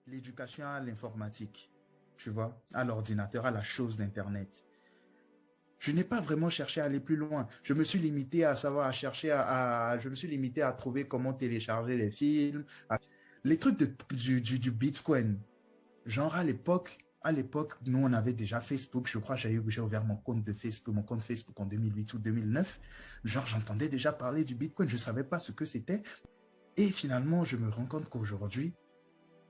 l'éducation à l'informatique, tu vois, à l'ordinateur, à la chose d'Internet. Je n'ai pas vraiment cherché à aller plus loin. Je me suis limité à savoir, à chercher, je me suis limité à trouver comment télécharger les films, les trucs du Bitcoin. Genre à l'époque, nous, on avait déjà Facebook. Je crois que j'ai ouvert mon compte Facebook en 2008 ou 2009. Genre, j'entendais déjà parler du Bitcoin. Je ne savais pas ce que c'était. Et finalement, je me rends compte qu'aujourd'hui,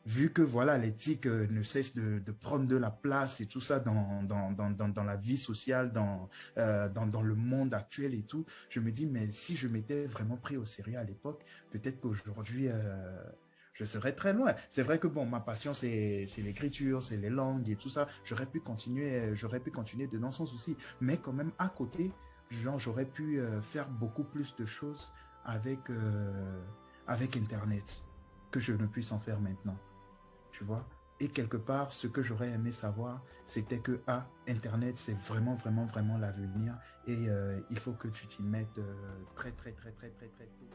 vu que voilà, l'éthique ne cesse de prendre de la place et tout ça dans la vie sociale, dans le monde actuel et tout, je me dis, mais si je m'étais vraiment pris au sérieux à l'époque, peut-être qu'aujourd'hui, je serais très loin. C'est vrai que bon, ma passion, c'est l'écriture, c'est les langues et tout ça. J'aurais pu continuer de dans son souci. Mais quand même, à côté, genre, j'aurais pu faire beaucoup plus de choses avec Internet que je ne puisse en faire maintenant. Tu vois. Et quelque part, ce que j'aurais aimé savoir, c'était que Internet, c'est vraiment, vraiment, vraiment l'avenir. Et il faut que tu t'y mettes très, très, très, très, très, très tôt.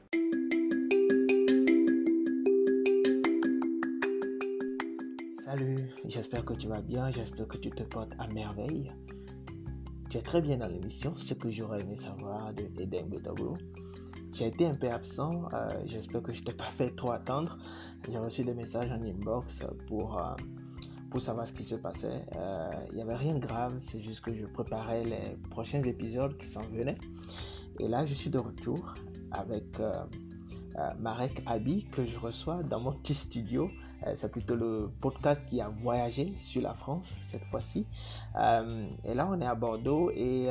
Salut, j'espère que tu vas bien, j'espère que tu te portes à merveille. Tu es très bien dans l'émission, ce que j'aurais aimé savoir de Eden Betoglo. J'ai été un peu absent, j'espère que je ne t'ai pas fait trop attendre. J'ai reçu des messages en inbox pour savoir ce qui se passait. Il n'y avait rien de grave, c'est juste que je préparais les prochains épisodes qui s'en venaient. Et là, je suis de retour avec Marek Abi que je reçois dans mon petit studio. C'est plutôt le podcast qui a voyagé sur la France cette fois-ci. Et là, on est à Bordeaux et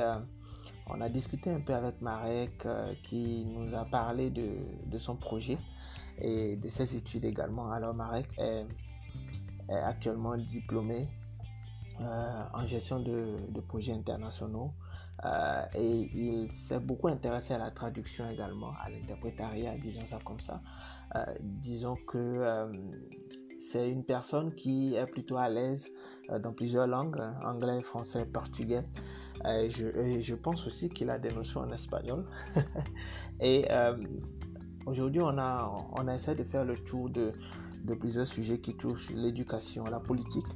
on a discuté un peu avec Marek qui nous a parlé de son projet et de ses études également. Alors, Marek est actuellement diplômé en gestion de projets internationaux et il s'est beaucoup intéressé à la traduction également, à l'interprétariat, disons ça comme ça. Disons que c'est une personne qui est plutôt à l'aise dans plusieurs langues, anglais, français, portugais. Je pense aussi qu'il a des notions en espagnol. Et aujourd'hui, on a essayé de faire le tour de plusieurs sujets qui touchent l'éducation, la politique.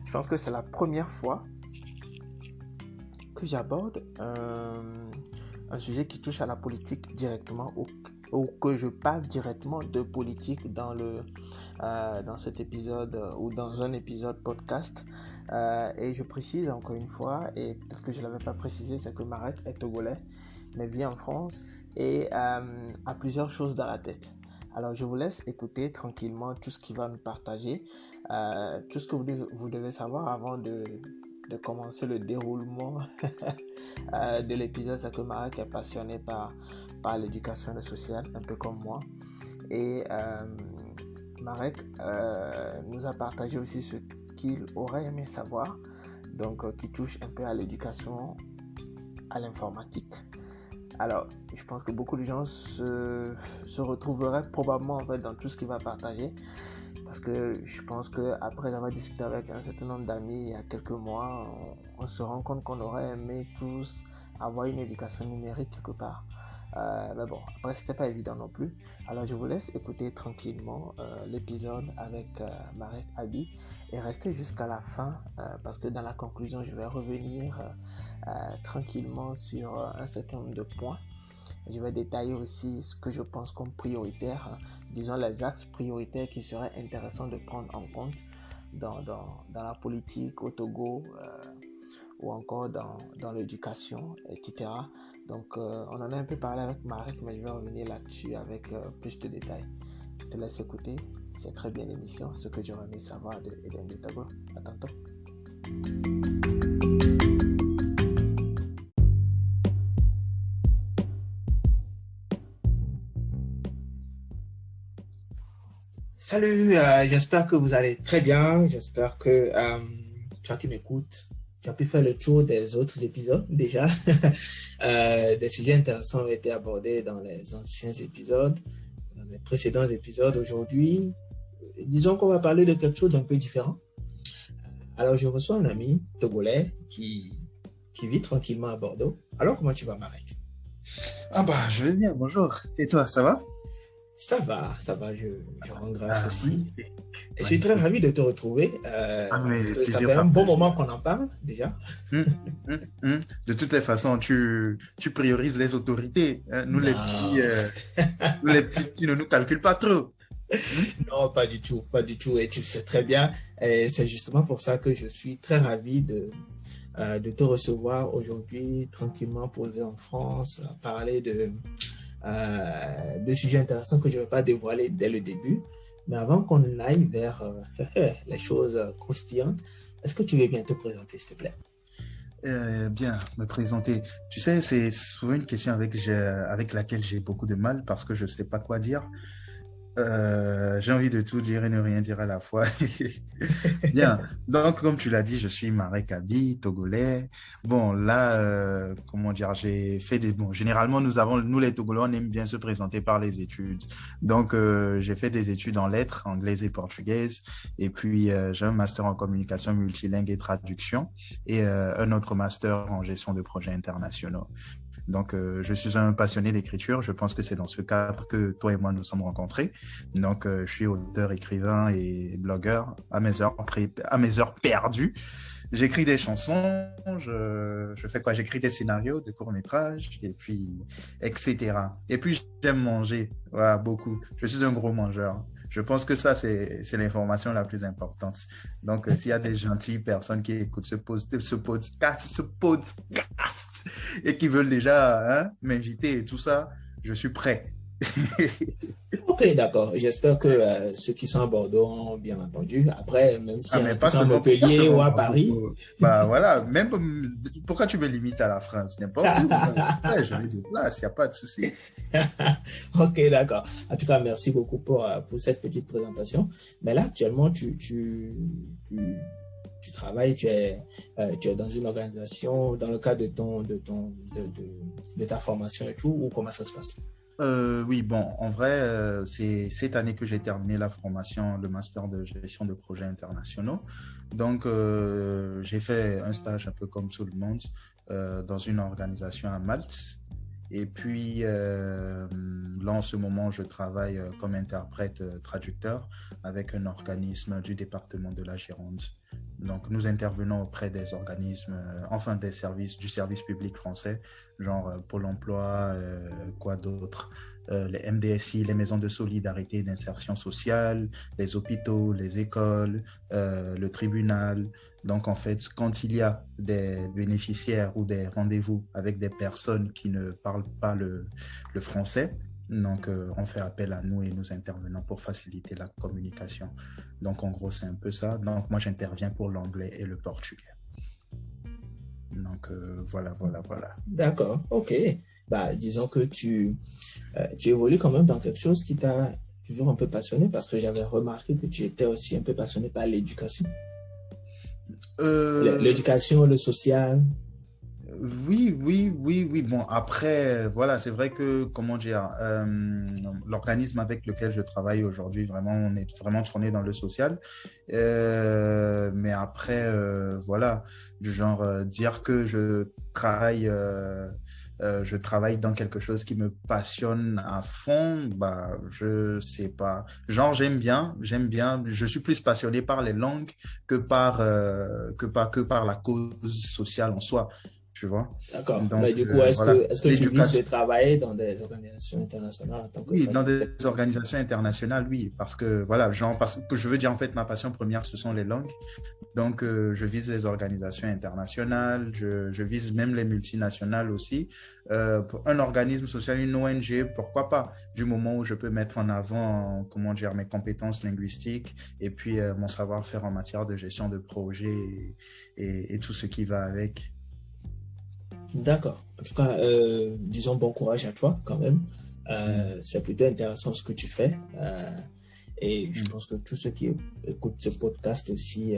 Je pense que c'est la première fois que j'aborde un sujet qui touche à la politique directement ou que je parle directement de politique dans cet épisode ou dans un épisode podcast. Et je précise encore une fois, et peut-être que je ne l'avais pas précisé, c'est que Marek est togolais, mais vit en France et a plusieurs choses dans la tête. Alors, je vous laisse écouter tranquillement tout ce qu'il va nous partager, tout ce que vous devez savoir avant de commencer le déroulement de l'épisode. C'est que Marek est passionné par l'éducation sociale, un peu comme moi. Et Marek nous a partagé aussi ce qu'il aurait aimé savoir, donc qui touche un peu à l'éducation, à l'informatique. Alors, je pense que beaucoup de gens se retrouveraient probablement en fait dans tout ce qu'il va partager, parce que je pense qu'après avoir discuté avec un certain nombre d'amis il y a quelques mois, on se rend compte qu'on aurait aimé tous avoir une éducation numérique quelque part. Mais bon, après c'était pas évident non plus. Alors je vous laisse écouter tranquillement l'épisode avec Marek Abi et restez jusqu'à la fin parce que dans la conclusion je vais revenir tranquillement sur un certain nombre de points. Je vais détailler aussi ce que je pense comme prioritaire, disons les axes prioritaires qui seraient intéressants de prendre en compte dans la politique au Togo ou encore dans l'éducation, etc. Donc, on en a un peu parlé avec Marek, mais je vais revenir là-dessus avec plus de détails. Je te laisse écouter. C'est très bien l'émission, ce que j'aurais aimé savoir de Eden Betoglo. À tantôt. Salut, j'espère que vous allez très bien. J'espère que toi qui m'écoutes, tu as pu faire le tour des autres épisodes déjà. Des sujets intéressants ont été abordés dans les anciens épisodes, dans les précédents épisodes. Aujourd'hui, disons qu'on va parler de quelque chose d'un peu différent. Alors, je reçois un ami togolais qui vit tranquillement à Bordeaux. Alors, comment tu vas, Marek? Je vais bien, bonjour. Et toi, ça va? Ça va, je rends grâce aussi. Je suis très ravi de te retrouver parce mais que ça plaisir fait un bon partagé. moment qu'on en parle déjà. Hum, De toutes les façons, tu priorises les autorités, hein. Non, Nous les petits, tu ne nous calcules pas trop. Hum. non, pas du tout, pas du tout. Et tu le sais très bien. Et c'est justement pour ça que je suis très ravi de te recevoir aujourd'hui, tranquillement posé en France, parler de sujets intéressants que je ne vais pas dévoiler dès le début. Mais avant qu'on aille vers les choses croustillantes, est-ce que tu veux bien te présenter, s'il te plaît? Bien, me présenter. Tu sais, c'est souvent une question avec laquelle j'ai beaucoup de mal parce que je ne sais pas quoi dire. J'ai envie de tout dire et ne rien dire à la fois. Bien, donc comme tu l'as dit, je suis Marek Abi, togolais. Bon, là, comment dire, j'ai fait des... Bon, généralement, nous les Togolais, on aime bien se présenter par les études. Donc, j'ai fait des études en lettres, anglaises et portugaises. Et puis, j'ai un master en communication multilingue et traduction et un autre master en gestion de projets internationaux. Donc, je suis un passionné d'écriture. Je pense que c'est dans ce cadre que toi et moi nous sommes rencontrés. Donc, je suis auteur, écrivain et blogueur à mes heures perdues. J'écris des chansons, je fais quoi? J'écris des scénarios, des courts-métrages, et puis, etc. Et puis, j'aime manger, voilà, beaucoup. Je suis un gros mangeur. Je pense que ça, c'est l'information la plus importante. Donc, s'il y a des gentilles personnes qui écoutent ce podcast et qui veulent déjà hein, m'inviter et tout ça, je suis prêt. Ok, d'accord. J'espère que ceux qui sont à Bordeaux ont bien entendu. Après, même Ah, s'il y en a mais qui sont à pas Montpellier ou seulement à Bordeaux. Paris. Bah voilà, même pourquoi tu me limites à la France? N'importe où. Ouais, je vais de place, il n'y a pas de souci. Ok, d'accord. En tout cas, merci beaucoup pour cette petite présentation. Mais là, actuellement, tu travailles, tu es dans une organisation dans le cadre de ta formation et tout, ou comment ça se passe? Oui, bon, en vrai, c'est cette année que j'ai terminé la formation, le master de gestion de projets internationaux. Donc, j'ai fait un stage un peu comme tout le monde dans une organisation à Malte. Et puis, là, en ce moment, je travaille comme interprète traducteur avec un organisme du département de la Gironde. Donc, nous intervenons auprès des organismes, enfin des services, du service public français, genre Pôle emploi, quoi d'autre, les MDSI, les maisons de solidarité et d'insertion sociale, les hôpitaux, les écoles, le tribunal. Donc, en fait, quand il y a des bénéficiaires ou des rendez-vous avec des personnes qui ne parlent pas le français, donc on fait appel à nous et nous intervenons pour faciliter la communication. Donc, en gros, c'est un peu ça. Donc, moi, j'interviens pour l'anglais et le portugais. Donc, voilà. D'accord, ok. Bah, disons que tu évolues quand même dans quelque chose qui t'a toujours un peu passionné parce que j'avais remarqué que tu étais aussi un peu passionné par l'éducation. Euh, L'éducation, le social. oui. Bon, après, voilà, c'est vrai que, comment dire, l'organisme avec lequel je travaille aujourd'hui, vraiment, on est vraiment tourné dans le social. Mais après, voilà, du genre, dire que je travaille dans quelque chose qui me passionne à fond, bah, je sais pas. Genre, j'aime bien, je suis plus passionné par les langues que par la cause sociale en soi, tu vois. D'accord. Mais Donc, du coup, voilà, est-ce que tu vises de l'éducation. travailler dans des organisations internationales en tant que Oui, dans traducteur? des organisations internationales, oui, parce que voilà, genre, parce que je veux dire, en fait, ma passion première, ce sont les langues. Donc, je vise les organisations internationales, je vise même les multinationales aussi. Pour un organisme social, une ONG, pourquoi pas, du moment où je peux mettre en avant, comment dire, mes compétences linguistiques et puis mon savoir-faire en matière de gestion de projet et tout ce qui va avec. D'accord. En tout cas, disons bon courage à toi quand même. Mm, C'est plutôt intéressant ce que tu fais. Et je mm. pense que tous ceux qui écoutent ce podcast aussi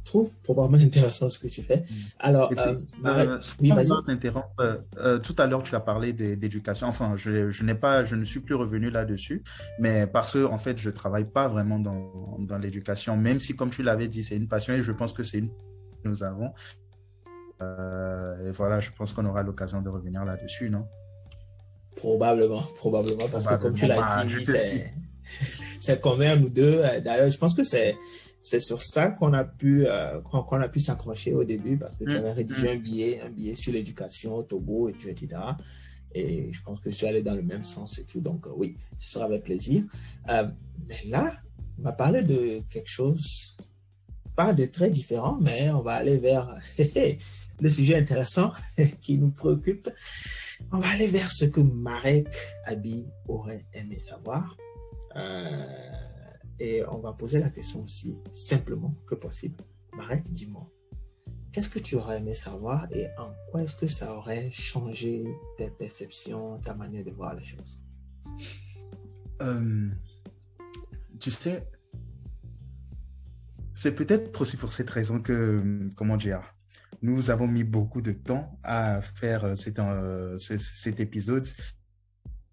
trouvent probablement intéressant ce que tu fais. Mm. Alors, Et puis, Marek, oui, sans vas-y. vouloir t'interrompre, tout à l'heure, tu as parlé d'éducation. Enfin, je ne suis plus revenu là-dessus, mais parce que, en fait, je travaille pas vraiment dans l'éducation, même si, comme tu l'avais dit, c'est une passion et je pense que c'est une que nous avons. Et voilà, je pense qu'on aura l'occasion de revenir là-dessus, non? Probablement, parce que comme tu Probablement. l'as Bah, dit, je oui, t'explique. c'est commun, nous deux. D'ailleurs, je pense que c'est sur ça qu'on a pu s'accrocher au début parce que tu avais rédigé un billet sur l'éducation au Togo, etc. Et je pense que je suis allé dans le même sens et tout. Donc, oui, ce sera avec plaisir. Mais là, on va parler de quelque chose, pas de très différent, mais on va aller vers le sujet intéressant qui nous préoccupe. On va aller vers ce que Marek Abi aurait aimé savoir. Et on va poser la question aussi simplement que possible. Marek, dis-moi, qu'est-ce que tu aurais aimé savoir et en quoi est-ce que ça aurait changé tes perceptions, ta manière de voir les choses? Tu sais, c'est peut-être aussi pour cette raison que, comment dire, nous avons mis beaucoup de temps à faire cet épisode,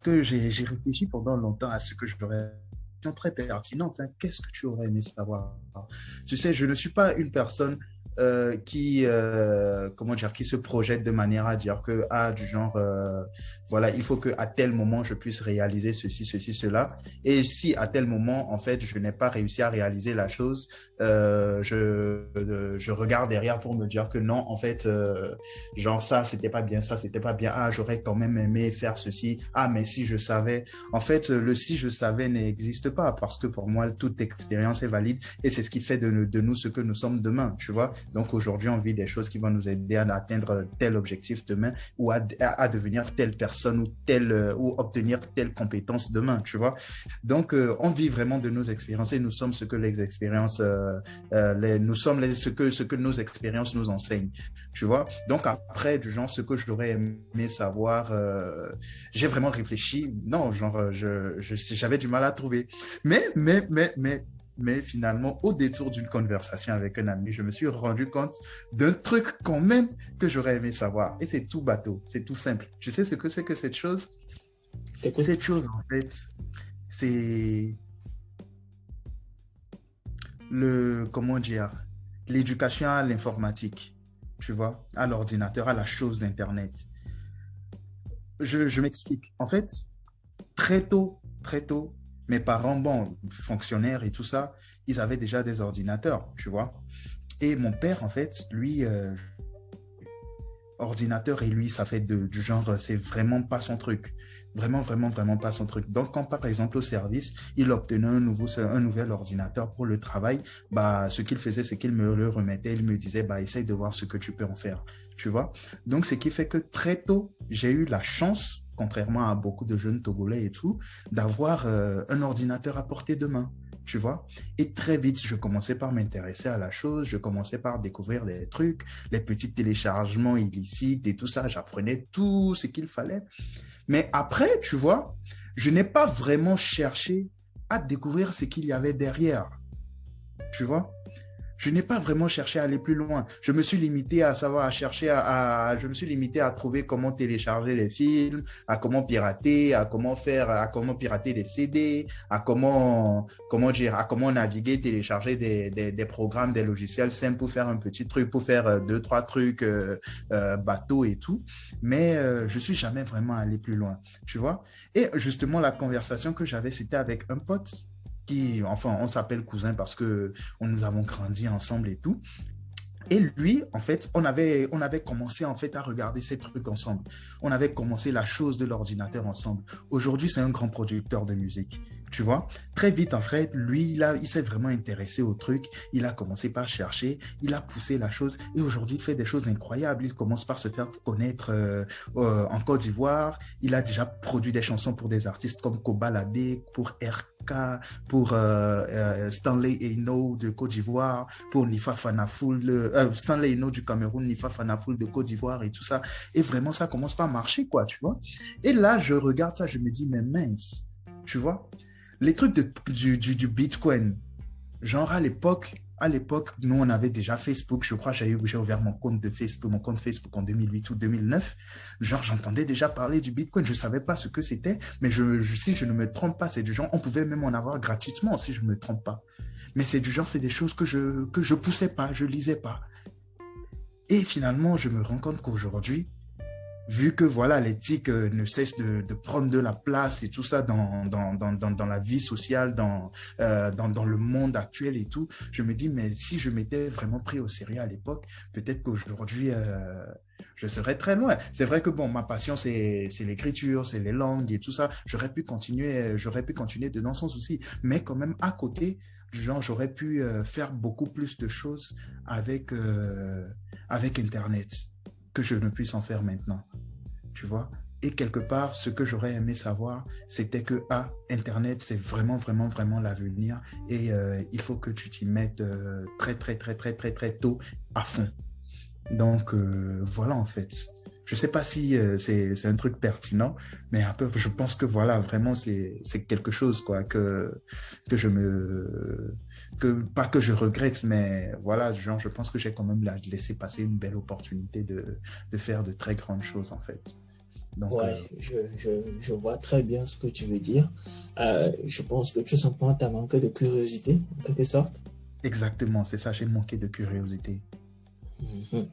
que j'ai réfléchi pendant longtemps à ce que j'aurais très pertinente. Hein. Qu'est-ce que tu aurais aimé savoir? Tu sais, je ne suis pas une personne comment dire, qui se projette de manière à dire que, du genre, voilà, il faut qu'à tel moment, je puisse réaliser ceci, cela. Et si à tel moment, en fait, je n'ai pas réussi à réaliser la chose, je regarde derrière pour me dire que non, en fait, genre ça, c'était pas bien, ça, c'était pas bien. J'aurais quand même aimé faire ceci. Mais si je savais. En fait, le si je savais n'existe pas parce que pour moi, toute expérience est valide et c'est ce qui fait de nous ce que nous sommes demain, tu vois. Donc aujourd'hui, on vit des choses qui vont nous aider à atteindre tel objectif demain ou à devenir telle personne ou obtenir telle compétence demain, tu vois. Donc, on vit vraiment de nos expériences et nous sommes ce que les expériences, nous sommes ce que nos expériences nous enseignent, tu vois. Donc après, du genre, ce que j'aurais aimé savoir, j'ai vraiment réfléchi. Non, genre, j'avais du mal à trouver. Mais finalement, au détour d'une conversation avec un ami, je me suis rendu compte d'un truc quand même que j'aurais aimé savoir. Et c'est tout bateau, c'est tout simple. Tu sais ce que c'est que cette chose? Cette chose, en fait, c'est comment dire, l'éducation à l'informatique, tu vois, à l'ordinateur, à la chose d'Internet. Je m'explique. En fait, très tôt, mes parents, bon, fonctionnaires et tout ça, ils avaient déjà des ordinateurs, tu vois. Et mon père, en fait, lui, ordinateur et lui, ça fait du genre, c'est vraiment pas son truc. Vraiment pas son truc. Donc, quand par exemple au service, il obtenait un nouvel ordinateur pour le travail, ce qu'il faisait, c'est qu'il me le remettait, il me disait, essaye de voir ce que tu peux en faire, tu vois. Donc, ce qui fait que très tôt, j'ai eu la chance, contrairement à beaucoup de jeunes Togolais et tout, d'avoir un ordinateur à portée de main, tu vois. Et très vite, je commençais par m'intéresser à la chose, je commençais par découvrir des trucs, les petits téléchargements illicites et tout ça, j'apprenais tout ce qu'il fallait. Mais après, tu vois, je n'ai pas vraiment cherché à découvrir ce qu'il y avait derrière, tu vois. Je n'ai pas vraiment cherché à aller plus loin. Je me suis limité à je me suis limité à trouver comment télécharger les films, à comment pirater, à comment pirater des CD, à comment naviguer, télécharger des programmes, des logiciels simples pour faire un petit truc, pour faire 2-3 trucs bateau et tout. Mais je suis jamais vraiment allé plus loin, tu vois. Et justement, la conversation que j'avais, c'était avec un pote on s'appelle cousin parce que nous avons grandi ensemble et tout. Et lui, en fait, on avait commencé en fait à regarder ces trucs ensemble. On avait commencé la chose de l'ordinateur ensemble. Aujourd'hui, c'est un grand producteur de musique, tu vois. Très vite, en fait, lui, il s'est vraiment intéressé au truc. Il a commencé par chercher, il a poussé la chose et aujourd'hui, il fait des choses incroyables. Il commence par se faire connaître en Côte d'Ivoire. Il a déjà produit des chansons pour des artistes comme Kobalade, pour RK, pour Stanley Eno de Côte d'Ivoire, pour Nifa Fanafoul, Stanley Eno du Cameroun, Nifa Fanafoul de Côte d'Ivoire et tout ça. Et vraiment, ça commence pas à marcher, quoi, tu vois. Et là, je regarde ça, je me dis, mais mince, tu vois, les trucs du Bitcoin, genre à l'époque, nous, on avait déjà Facebook. Je crois que j'ai ouvert mon compte Facebook en 2008 ou 2009. Genre, j'entendais déjà parler du Bitcoin. Je ne savais pas ce que c'était, mais si je ne me trompe pas, c'est du genre, on pouvait même en avoir gratuitement, si je ne me trompe pas. Mais c'est du genre, c'est des choses que je poussais pas, je lisais pas. Et finalement, je me rends compte qu'aujourd'hui, vu que voilà, l'éthique ne cesse de prendre de la place et tout ça dans la vie sociale, dans le monde actuel et tout, je me dis, mais si je m'étais vraiment pris au sérieux à l'époque, peut-être qu'aujourd'hui, je serais très loin. C'est vrai que bon, ma passion, c'est l'écriture, c'est les langues et tout ça. J'aurais pu continuer dans son souci. Mais quand même, à côté, genre, j'aurais pu faire beaucoup plus de choses avec Internet que je ne puisse en faire maintenant. Tu vois? Et quelque part, ce que j'aurais aimé savoir, c'était que, Internet, c'est vraiment, vraiment, vraiment l'avenir. Et il faut que tu t'y mettes très, très, très, très, très, très tôt à fond. Donc, voilà, en fait. Je ne sais pas si c'est un truc pertinent, mais un peu, je pense que voilà, vraiment, c'est quelque chose, quoi, pas que je regrette, mais voilà, genre, je pense que j'ai quand même laissé passer une belle opportunité de faire de très grandes choses, en fait. Donc, Ouais, je vois très bien ce que tu veux dire. Je pense que tout simplement, tu as manqué de curiosité, en quelque sorte. exactement, c'est ça, j'ai manqué de curiosité. Mhm.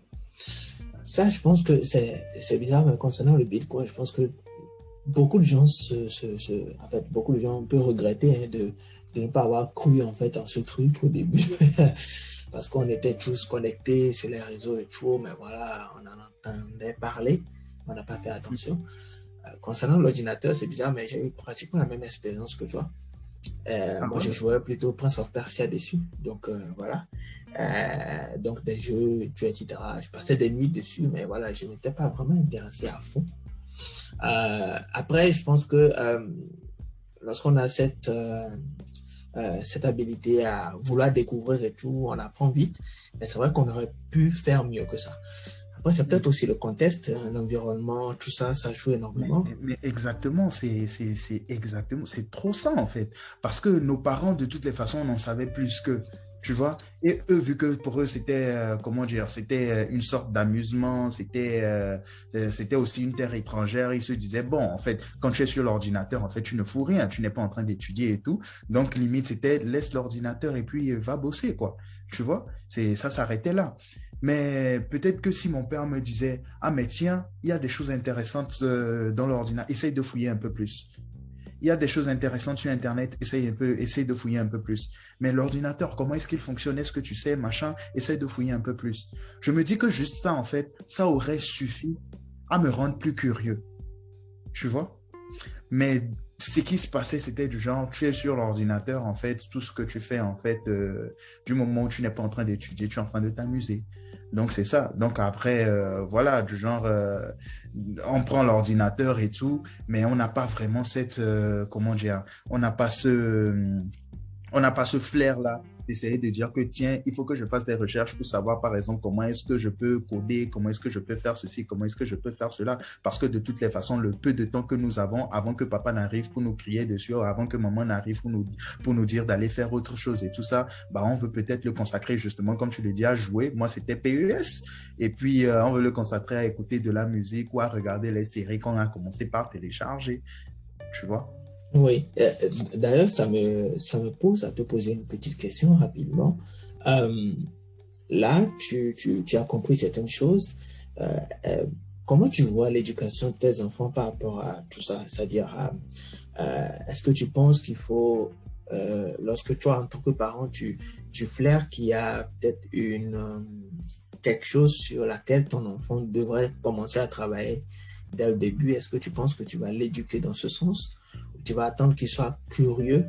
Ça, je pense que c'est bizarre, mais concernant le Bitcoin, je pense que beaucoup de gens en fait, beaucoup de gens peuvent regretter, hein, de ne pas avoir cru en fait en ce truc au début, parce qu'on était tous connectés sur les réseaux et tout, mais voilà, on en entendait parler, on n'a pas fait attention. Concernant l'ordinateur, c'est bizarre, mais j'ai eu pratiquement la même expérience que toi. Ah Moi, ouais? je jouais plutôt Prince of Persia dessus, donc voilà. Donc des jeux, etc. Je passais des nuits dessus, mais voilà, je n'étais pas vraiment intéressé à fond. Après, je pense que lorsqu'on a cette habilité à vouloir découvrir et tout, on apprend vite, mais c'est vrai qu'on aurait pu faire mieux que ça. Après, c'est peut-être aussi le contexte, l'environnement, tout ça, ça joue énormément. Mais exactement, c'est exactement, c'est trop ça en fait. Parce que nos parents, de toutes les façons, on en savait plus que, tu vois. Et eux, vu que pour eux, c'était, comment dire, c'était une sorte d'amusement, c'était aussi une terre étrangère, ils se disaient, bon, en fait, quand tu es sur l'ordinateur, en fait, tu ne fous rien, tu n'es pas en train d'étudier et tout. Donc, limite, c'était, laisse l'ordinateur et puis va bosser, quoi. Tu vois, ça s'arrêtait là. Mais peut-être que si mon père me disait, ah, mais tiens, il y a des choses intéressantes dans l'ordinateur, essaye de fouiller un peu plus. Il y a des choses intéressantes sur Internet, essaye de fouiller un peu plus. Mais l'ordinateur, comment est-ce qu'il fonctionne? Est-ce que tu sais, machin? Essaye de fouiller un peu plus. Je me dis que juste ça, en fait, ça aurait suffi à me rendre plus curieux. Tu vois? Mais ce qui se passait, c'était du genre, tu es sur l'ordinateur, en fait, tout ce que tu fais, en fait, du moment où tu n'es pas en train d'étudier, tu es en train de t'amuser. Donc, c'est ça. Donc, après, voilà, du genre, on prend l'ordinateur et tout, mais on n'a pas vraiment comment dire, on n'a pas ce flair-là d'essayer de dire que, tiens, il faut que je fasse des recherches pour savoir, par exemple, comment est-ce que je peux coder, comment est-ce que je peux faire ceci, comment est-ce que je peux faire cela. Parce que de toutes les façons, le peu de temps que nous avons avant que papa n'arrive pour nous crier dessus, avant que maman n'arrive pour nous dire d'aller faire autre chose et tout ça, bah, on veut peut-être le consacrer justement, comme tu le dis, à jouer. Moi, c'était PES. Et puis, on veut le consacrer à écouter de la musique ou à regarder les séries qu'on a commencé par télécharger. Tu vois? Oui, d'ailleurs, ça me pousse à te poser une petite question rapidement. Euh, Là, tu as compris certaines choses. Euh, euh, Comment tu vois l'éducation de tes enfants par rapport à tout ça? C'est-à-dire, est-ce que tu penses qu'il faut, lorsque toi, en tant que parent, tu flaires qu'il y a peut-être quelque chose sur laquelle ton enfant devrait commencer à travailler dès le début, est-ce que tu penses que tu vas l'éduquer dans ce sens? Ou tu vas attendre qu'il soit curieux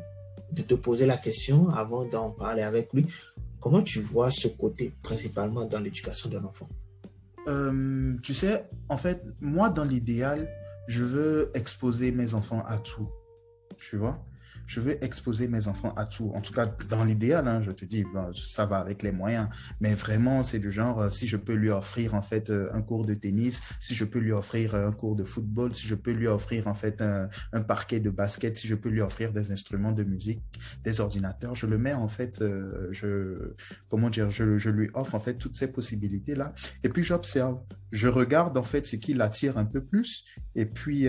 de te poser la question avant d'en parler avec lui? Comment tu vois ce côté principalement dans l'éducation d'un enfant? Tu sais, en fait, moi, dans l'idéal, je veux exposer mes enfants à tout. Tu vois? Je veux exposer mes enfants à tout. En tout cas, dans l'idéal, hein, je te dis, ben, ça va avec les moyens. Mais vraiment, c'est du genre, si je peux lui offrir en fait un cours de tennis, si je peux lui offrir un cours de football, si je peux lui offrir en fait un parquet de basket, si je peux lui offrir des instruments de musique, des ordinateurs, je le mets en fait, comment dire, je lui offre en fait toutes ces possibilités-là. Et puis j'observe, je regarde en fait ce qui l'attire un peu plus. Et puis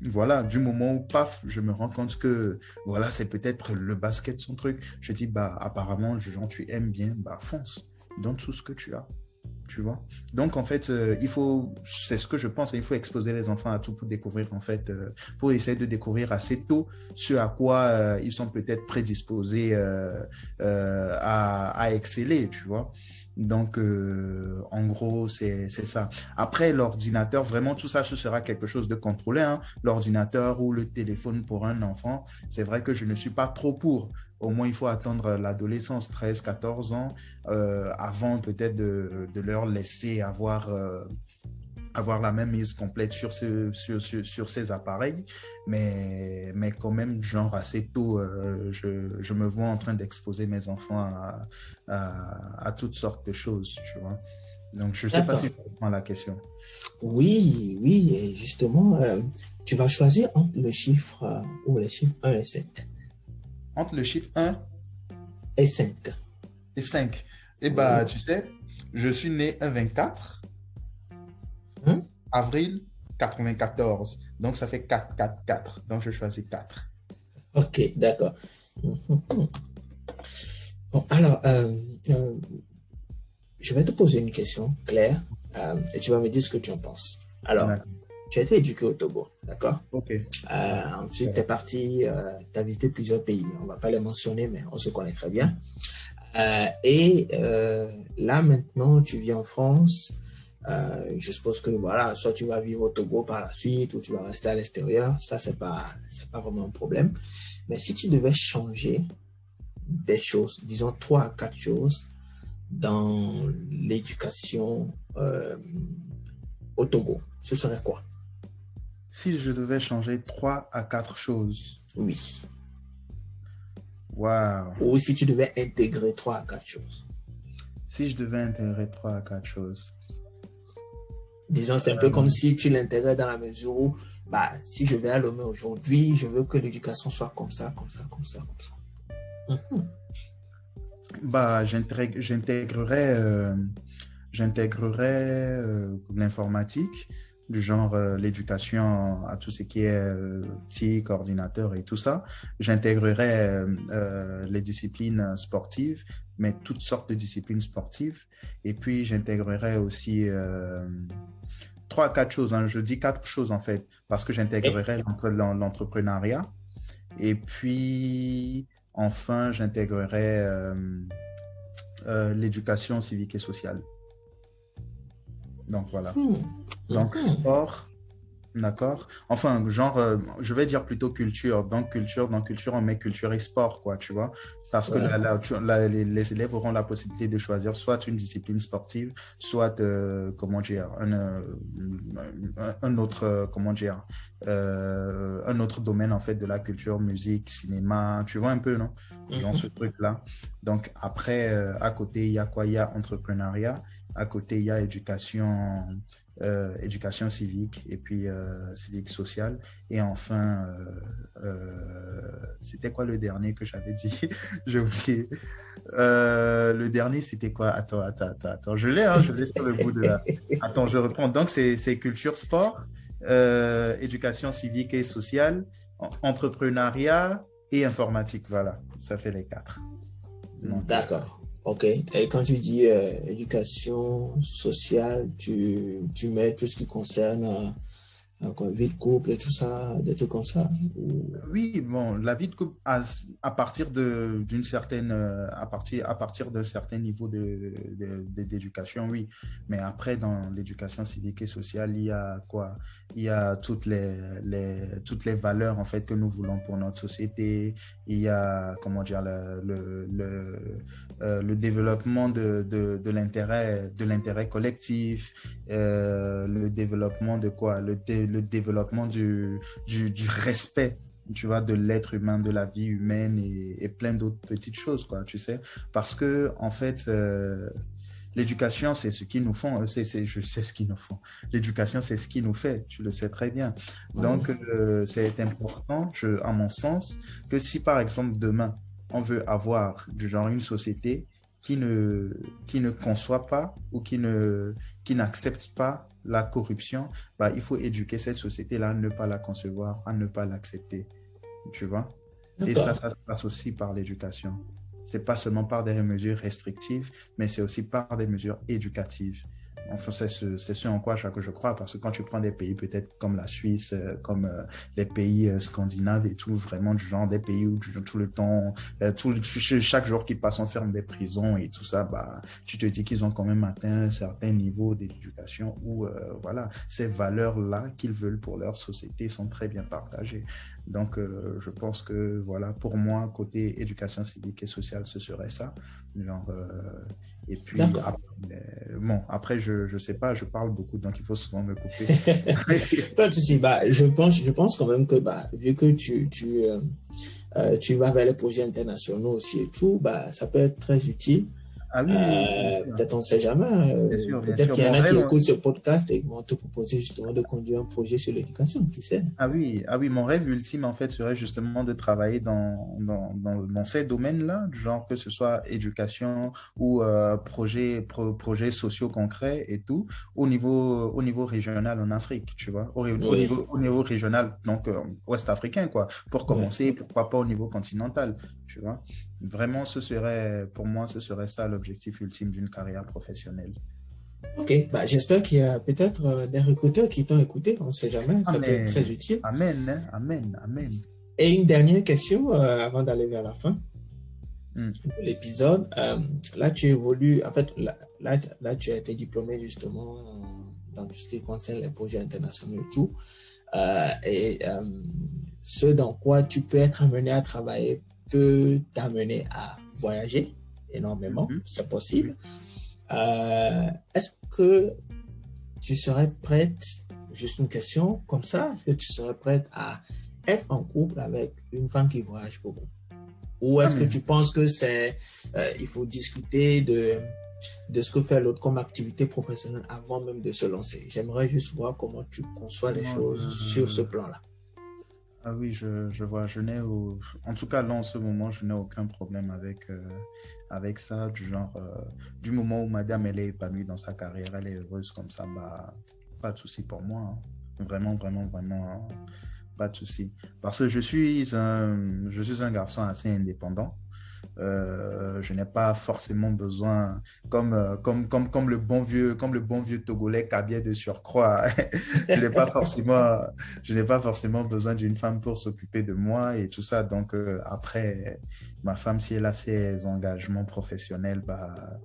voilà, du moment où paf, je me rends compte que voilà, c'est peut-être le basket son truc. Je dis, bah, apparemment, genre, tu aimes bien, bah, fonce, donne tout ce que tu as. tu vois. Donc, en fait, c'est ce que je pense, il faut exposer les enfants à tout pour découvrir, en fait, pour essayer de découvrir assez tôt ce à quoi ils sont peut-être prédisposés à exceller, tu vois. Donc, en gros, c'est ça. Après, l'ordinateur, vraiment, tout ça, ce sera quelque chose de contrôlé, hein. L'ordinateur ou le téléphone pour un enfant, c'est vrai que je ne suis pas trop pour. Au moins, il faut attendre l'adolescence, 13, 14 ans, avant peut-être de leur laisser avoir la même mise complète sur ces appareils. Mais quand même, genre assez tôt, je me vois en train d'exposer mes enfants à toutes sortes de choses, tu vois. Donc, je ne sais pas D'accord. si je comprends la question. Oui, oui, et justement, tu vas choisir entre le chiffre ou les chiffres 1 et 5. Entre le chiffre 1 Et 5. et 5, eh Oui. bien, tu sais, je suis né un 24 Hein? avril 94. Donc, ça fait 4, 4, 4. Donc, je choisis 4. Ok, d'accord. Mhm. Bon, alors, je vais te poser une question claire et tu vas me dire ce que tu en penses. Alors, D'accord. tu as été éduqué au Togo, d'accord? OK. Ensuite, tu es parti, tu as visité plusieurs pays. On ne va pas les mentionner, mais on se connaît très bien. Là, maintenant, tu vis en France. Je suppose que voilà, soit tu vas vivre au Togo par la suite ou tu vas rester à l'extérieur. Ça, c'est pas vraiment un problème. Mais si tu devais changer des choses, disons 3 à 4 choses dans l'éducation au Togo, ce serait quoi? Si je devais changer 3 à 4 choses, Oui. waouh. Ou si tu devais intégrer 3 à 4 choses. Si je devais intégrer 3 à 4 choses. Disons, c'est un peu comme si tu l'intégrais dans la mesure où, bah, si je vais à Lomé aujourd'hui, je veux que l'éducation soit comme ça, comme ça, comme ça, comme ça. Mhm. Bah, j'intégrerais l'informatique, du genre l'éducation à tout ce qui est TIC, ordinateur et tout ça. J'intégrerais les disciplines sportives, mais toutes sortes de disciplines sportives. Et puis, j'intégrerais aussi 3 à 4 choses, hein. Je dis 4 choses en fait, parce que Et, j'intégrerais l'entrepreneuriat. Et puis, enfin, j'intégrerais l'éducation civique et sociale. Donc, voilà. mhm. Donc, Mhm. sport, d'accord. Enfin, genre, je vais dire plutôt culture. Dans culture, on met culture et sport, quoi, tu vois. Parce que Ouais. les élèves auront la possibilité de choisir soit une discipline sportive, soit, comment dire, un autre, comment dire, un autre domaine, en fait, de la culture, musique, cinéma, tu vois un peu, non? Genre ce Mhm. truc-là. Donc, après, à côté, il y a quoi? Il y a entrepreneuriat. À côté, il y a éducation civique et puis civique sociale. Et enfin, c'était quoi le dernier que j'avais dit? J'ai oublié. Le dernier, c'était quoi? Attends. Je l'ai sur le bout de la... Attends, je reprends. Donc, c'est culture, sport, éducation civique et sociale, entrepreneuriat et informatique. Voilà, ça fait les 4. Donc, D'accord. OK. Et quand tu dis éducation sociale, tu mets tout ce qui concerne quoi, vie de couple et tout ça, des trucs comme ça. oui, bon, la vie de couple, à partir d'une certaine, à partir d'un certain niveau d'éducation, oui. Mais après, dans l'éducation civique et sociale, il y a quoi? Il y a toutes les valeurs, en fait, que nous voulons pour notre société. Il y a, comment dire, le développement de l'intérêt collectif, le développement de quoi? Le développement du respect, tu vois, de l'être humain, de la vie humaine et plein d'autres petites choses, quoi, tu sais. Parce que, en fait, l'éducation, c'est ce qui nous font, je sais ce qu'ils nous font. L'éducation, c'est ce qui nous fait, tu le sais très bien. Ouais. Donc, c'est important, à mon sens, que si, par exemple, demain, on veut avoir du genre une société qui ne conçoit pas ou qui n'accepte pas la corruption, bah, il faut éduquer cette société-là à ne pas la concevoir, à ne pas l'accepter, tu vois. Et ça D'accord. se passe aussi par l'éducation. C'est pas seulement par des mesures restrictives, mais c'est aussi par des mesures éducatives. enfin, c'est ce en quoi je crois, parce que quand tu prends des pays peut-être comme la Suisse, comme les pays scandinaves et tout, vraiment du genre des pays où tout le temps, chaque jour qu'ils passent, on ferme des prisons et tout ça, bah, tu te dis qu'ils ont quand même atteint un certain niveau d'éducation où, voilà, ces valeurs-là qu'ils veulent pour leur société sont très bien partagées. Donc, je pense que, voilà, pour moi, côté éducation civique et sociale, ce serait ça. Genre, et puis, D'accord. bon, après, je sais pas, je parle beaucoup, donc il faut souvent me couper. Pas de souci. Bah, je pense quand même que, bah, vu que tu vas vers les projets internationaux aussi et tout, bah, ça peut être très utile. Ah oui, oui, oui, bien sûr. Peut-être on ne sait jamais. Bien sûr, bien Peut-être sûr. qu'il y en Mon a qui rêve, écoutent ce podcast et vont te proposer justement de conduire un projet sur l'éducation, qui sait? ah oui, mon rêve ultime, en fait, serait justement de travailler dans ces domaines-là, du genre que ce soit éducation ou projets sociaux concrets et tout, au niveau régional en Afrique, tu vois, Oui, au niveau régional, donc ouest africain, quoi, pour oui. commencer, pourquoi pas au niveau continental, tu vois. Vraiment, pour moi, ce serait ça l'objectif ultime d'une carrière professionnelle. Ok, bah, j'espère qu'il y a peut-être des recruteurs qui t'ont écouté, on ne sait jamais, ça peut être très Amen, utile. amen, hein, amen, amen. Et une dernière question avant d'aller vers la fin Hmm. de l'épisode. Là, tu évolues, en fait, là, tu as été diplômé justement dans tout ce qui concerne les projets internationaux et tout. Ce dans quoi tu peux être amené à travailler peut t'amener à voyager énormément, Mhm. c'est Oui. possible. Est-ce que tu serais prête, juste une question comme ça, est-ce que tu serais prête à être en couple avec une femme qui voyage beaucoup? Ou Ah, est-ce que mais tu penses que il faut discuter de ce que fait l'autre comme activité professionnelle avant même de se lancer? J'aimerais juste voir comment tu conçois les non, choses sur ce plan-là. ah oui, je vois, en tout cas, là, en ce moment, je n'ai aucun problème avec ça, du genre, du moment où madame, elle est épanouie dans sa carrière, elle est heureuse comme ça, bah, pas de souci pour moi, hein. Vraiment, vraiment, vraiment, hein, pas de souci. Parce que je suis un garçon assez indépendant. Je n'ai pas forcément besoin, comme le bon vieux Togolais Kabié de surcroît, je n'ai pas forcément, je n'ai pas forcément besoin d'une femme pour s'occuper de moi et tout ça. Donc, après, ma femme, si elle a ses engagements professionnels, bah,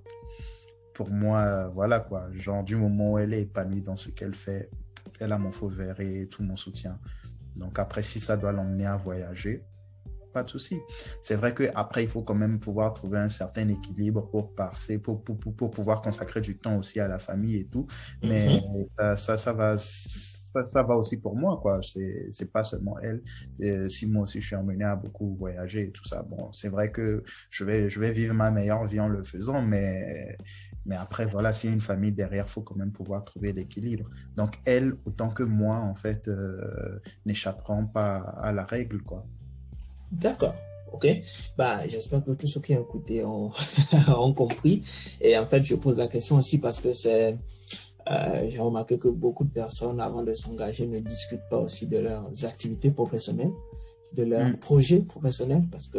pour moi, voilà quoi. Genre, du moment où elle est épanouie dans ce qu'elle fait, elle a mon feu vert et tout mon soutien. Donc, après, si ça doit l'emmener à voyager, pas de souci. C'est vrai qu'après, il faut quand même pouvoir trouver un certain équilibre pour pouvoir consacrer du temps aussi à la famille et tout. Mais Mhm. ça va aussi pour moi, quoi. C'est pas seulement elle. Si moi aussi, je suis amené à beaucoup voyager et tout ça, bon, c'est vrai que je vais vivre ma meilleure vie en le faisant, mais après, voilà, s'il y a une famille derrière, il faut quand même pouvoir trouver l'équilibre. Donc, elle, autant que moi, en fait, n'échapperont pas à la règle, quoi. D'accord. OK. Bah, j'espère que tous ceux qui ont écouté ont, ont compris. Et en fait, je pose la question aussi parce que j'ai remarqué que beaucoup de personnes, avant de s'engager, ne discutent pas aussi de leurs activités professionnelles, de leurs Mm. projets professionnels, parce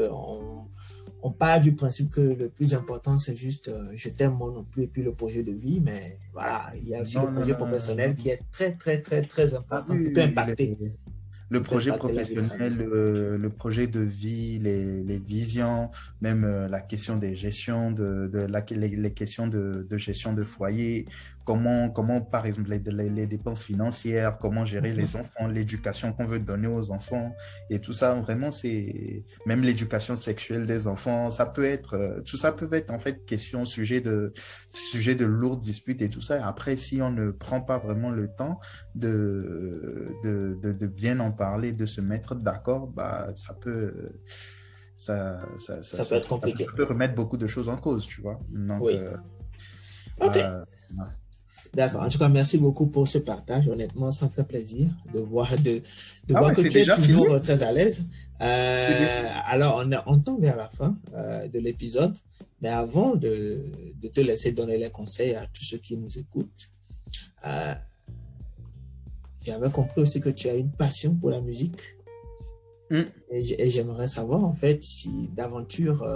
on part du principe que le plus important, c'est juste je t'aime moi non plus et puis le projet de vie. Mais voilà, il y a aussi le Non, non, projet non, non, professionnel qui non. est très, très, très, très Ah important, oui, oui, oui, le qui peut projet impacter la vie de professionnel, famille. le projet de vie, les visions, même la question des gestions, les questions de gestion de foyer, comment par exemple, les dépenses financières, comment gérer les enfants, l'éducation qu'on veut donner aux enfants et tout ça, vraiment, c'est même l'éducation sexuelle des enfants, tout ça peut être en fait sujet de lourdes disputes et tout ça. Après, si on ne prend pas vraiment le temps de bien en parler, de se mettre d'accord, bah, Ça peut être ça compliqué. peut remettre beaucoup de choses en cause, tu vois. Donc, Oui. OK. euh, D'accord. En tout cas, merci beaucoup pour ce partage. Honnêtement, ça me fait plaisir de ah voir ouais, que c'est tu es déjà fini? toujours très à l'aise. C'est déjà- Alors, on tend vers la fin de l'épisode. Mais avant de te laisser donner les conseils à tous ceux qui nous écoutent, euh, j'avais compris aussi que tu as une passion pour la musique. Hmm. Et j'aimerais savoir, en fait, si d'aventure,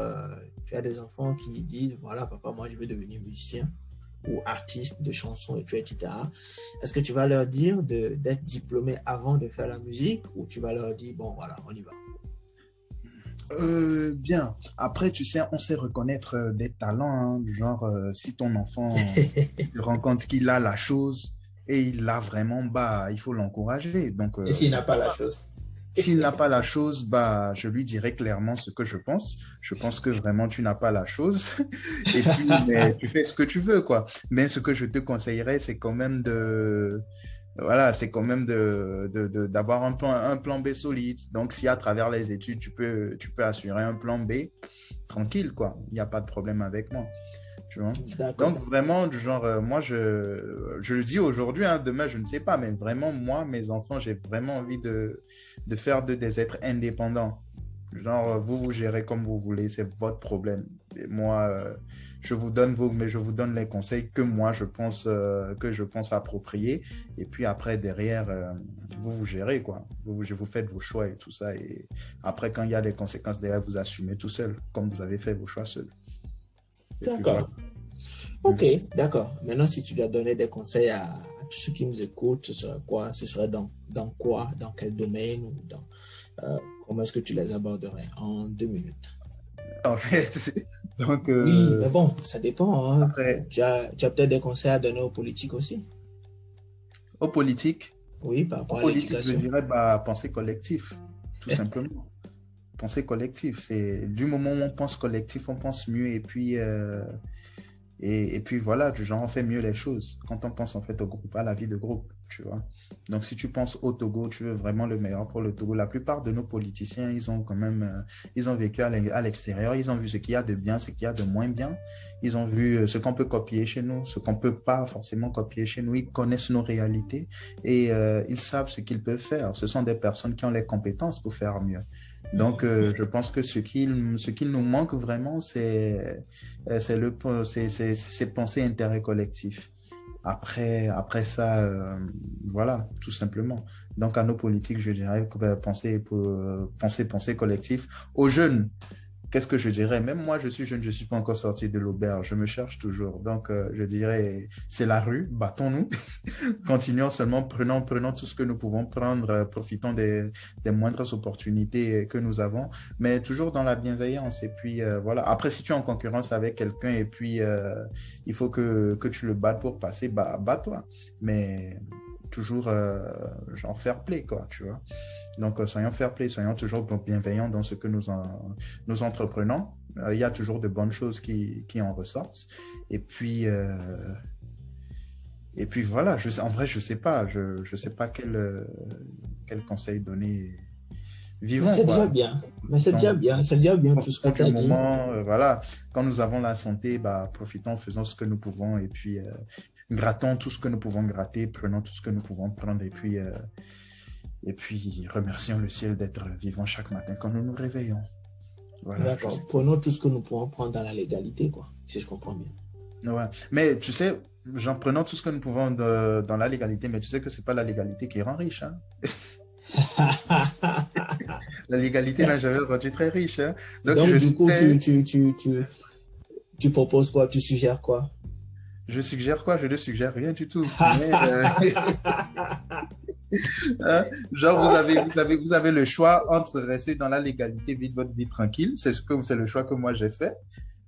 tu as des enfants qui disent, voilà, papa, moi, je veux devenir musicien. ou artistes de chansons, etc. Est-ce que tu vas leur dire d'être diplômés avant de faire la musique ou tu vas leur dire, bon, voilà, on y va? Bien. Après, tu sais, on sait reconnaître des talents, hein, du genre, si ton enfant se rend compte qu'il a la chose et il l'a vraiment, bah, il faut l'encourager. Donc, Et s'il n'a pas la chose? s'il n'a pas la chose, bah, je lui dirai clairement ce que je pense. Je pense que vraiment, tu n'as pas la chose. Et puis, mais tu fais ce que tu veux, quoi. Mais ce que je te conseillerais, c'est quand même voilà, c'est quand même d'avoir un plan B solide. Donc, si à travers les études, tu peux assurer un plan B, tranquille, quoi. Il n'y a pas de problème avec moi. Tu vois? D'accord. Donc, vraiment, du genre, moi, je le dis aujourd'hui, hein, demain, je ne sais pas, mais vraiment, moi, mes enfants, j'ai vraiment envie de faire des êtres indépendants. Genre, vous gérez comme vous voulez, c'est votre problème. Et moi, mais je vous donne les conseils que je pense appropriés. Et puis après, derrière, vous gérez, quoi. Vous faites vos choix et tout ça. Et après, quand il y a des conséquences derrière, vous assumez tout seul, comme vous avez fait vos choix seul. D'accord. Ok, d'accord. Maintenant, si tu dois donner des conseils à tous ceux qui nous écoutent, ce serait quoi? Ce serait dans quoi? Dans quel domaine? Ou comment est-ce que tu les aborderais en 2 minutes? En fait, donc, oui, mais bon, ça dépend. Hein. Après, tu as peut-être des conseils à donner aux politiques aussi? Aux politiques, Oui, par rapport à je l'éducation. dirais bah, penser collectif, tout simplement. Penser collectif, c'est du moment où on pense collectif, on pense mieux et puis voilà, du genre on fait mieux les choses quand on pense en fait au groupe, à la vie de groupe, tu vois. Donc si tu penses au Togo, tu veux vraiment le meilleur pour le Togo. La plupart de nos politiciens, ils ont quand même, ils ont vécu à l'extérieur, ils ont vu ce qu'il y a de bien, ce qu'il y a de moins bien. Ils ont vu ce qu'on peut copier chez nous, ce qu'on peut pas forcément copier chez nous. Ils connaissent nos réalités et ils savent ce qu'ils peuvent faire. Ce sont des personnes qui ont les compétences pour faire mieux. Donc, je pense que ce qu'il nous manque vraiment, c'est penser intérêt collectif. Après ça, voilà, tout simplement. Donc, à nos politiques, je dirais que penser collectif. Aux jeunes, qu'est-ce que je dirais? Même moi, je suis jeune, je ne suis pas encore sorti de l'auberge, je me cherche toujours. Donc, je dirais, c'est la rue, battons-nous, continuons seulement, prenons tout ce que nous pouvons prendre, profitons des moindres opportunités que nous avons, mais toujours dans la bienveillance. Et puis, voilà. Après, si tu es en concurrence avec quelqu'un et puis il faut que tu le battes pour passer, bah, bats-toi. Mais toujours, genre, fair play, quoi, tu vois. Donc, soyons fair play, soyons toujours bienveillants dans ce que nous entreprenons. Il y a toujours de bonnes choses qui en ressortent. Et puis voilà, en vrai, je sais pas. Je sais pas quel conseil donner. Mais Vivons, c'est déjà quoi. bien. Mais c'est déjà bien. C'est déjà bien tout ce qu'on Profitons t'a du dit. moment. Voilà. Quand nous avons la santé, bah, profitons, faisons ce que nous pouvons. Et puis, grattons tout ce que nous pouvons gratter, prenons tout ce que nous pouvons prendre. Et puis, remercions le ciel d'être vivant chaque matin quand nous nous réveillons. Voilà. D'accord. Prenons tout ce que nous pouvons prendre dans la légalité, quoi, si je comprends bien. Ouais. Mais tu sais, prenons tout ce que nous pouvons dans la légalité, mais tu sais que c'est pas la légalité qui rend riche. Hein? La légalité n'a jamais rendu très riche. Hein? Donc, du coup, tu proposes quoi? Tu suggères quoi? Je suggère quoi? Je ne suggère rien du tout. Mais, hein? Genre, vous avez le choix entre rester dans la légalité, vivre votre vie tranquille. C'est le choix que moi j'ai fait.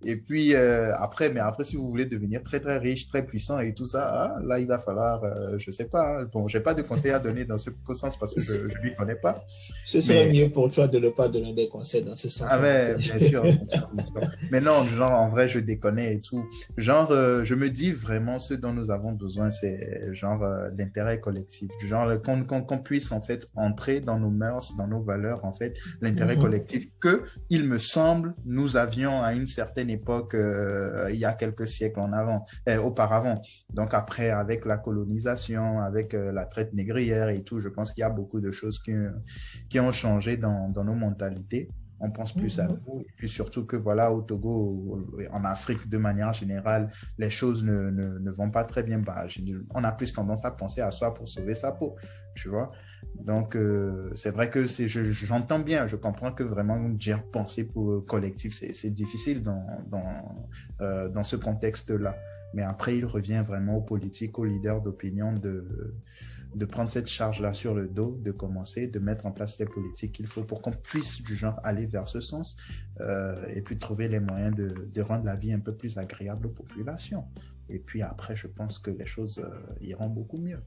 Et puis après, si vous voulez devenir très très riche, très puissant et tout ça, là il va falloir, je sais pas. Hein, bon, j'ai pas de conseils à donner dans ce sens parce que je lui connais pas. Ce serait mieux pour toi de ne pas donner des conseils dans ce sens. Ah ouais, bien sûr, bien sûr, bien sûr. Mais non, genre en vrai, je déconne et tout. Genre, je me dis vraiment ce dont nous avons besoin, c'est genre l'intérêt collectif, du genre qu'on puisse en fait entrer dans nos mœurs, dans nos valeurs, en fait, l'intérêt collectif que il me semble nous avions à une certaine époque, il y a quelques siècles auparavant. Donc après, avec la colonisation, avec la traite négrière et tout, je pense qu'il y a beaucoup de choses qui ont changé dans nos mentalités. On pense plus à nous. Et puis surtout que voilà, au Togo, en Afrique de manière générale, les choses ne vont pas très bien. Bah, on a plus tendance à penser à soi pour sauver sa peau, tu vois. Donc, c'est vrai que j'entends bien, je comprends que vraiment dire penser pour collectif, c'est difficile dans ce contexte-là. Mais après, il revient vraiment aux politiques, aux leaders d'opinion de prendre cette charge-là sur le dos, de commencer, de mettre en place les politiques qu'il faut pour qu'on puisse du genre aller vers ce sens et puis trouver les moyens de rendre la vie un peu plus agréable aux populations. Et puis après, je pense que les choses iront beaucoup mieux.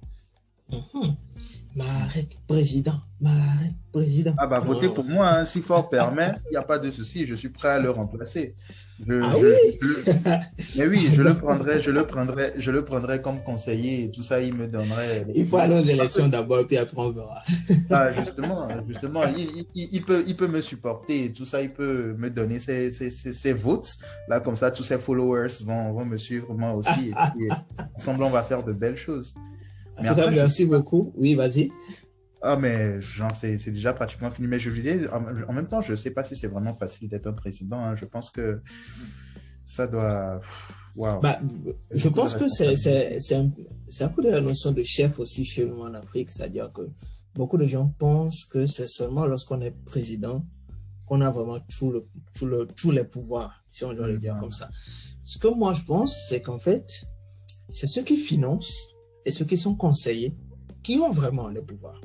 Marek président, Marek président. Ah bah votez pour moi, hein, si fort permet, il n'y a pas de souci, je suis prêt à le remplacer. Oui? Mais oui, je le prendrai comme conseiller et tout ça, il me donnerait. Il faut aller aux élections d'abord, puis après on verra. Ah, justement, il peut me supporter et tout ça, il peut me donner ses votes. Là, comme ça, tous ses followers vont me suivre, moi aussi. Et puis, ensemble, on va faire de belles choses. En tout cas, merci beaucoup. Oui, vas-y. Ah, mais genre, c'est déjà pratiquement fini. Mais je vous disais, en même temps, je ne sais pas si c'est vraiment facile d'être un président. Hein. Je pense que ça doit... Wow. Bah, je pense que c'est un peu de la notion de chef aussi chez nous en Afrique. C'est-à-dire que beaucoup de gens pensent que c'est seulement lorsqu'on est président qu'on a vraiment tous les pouvoirs, si on doit le dire comme ça. Ce que moi, je pense, c'est qu'en fait, c'est ceux qui financent et ceux qui sont conseillers qui ont vraiment le pouvoir.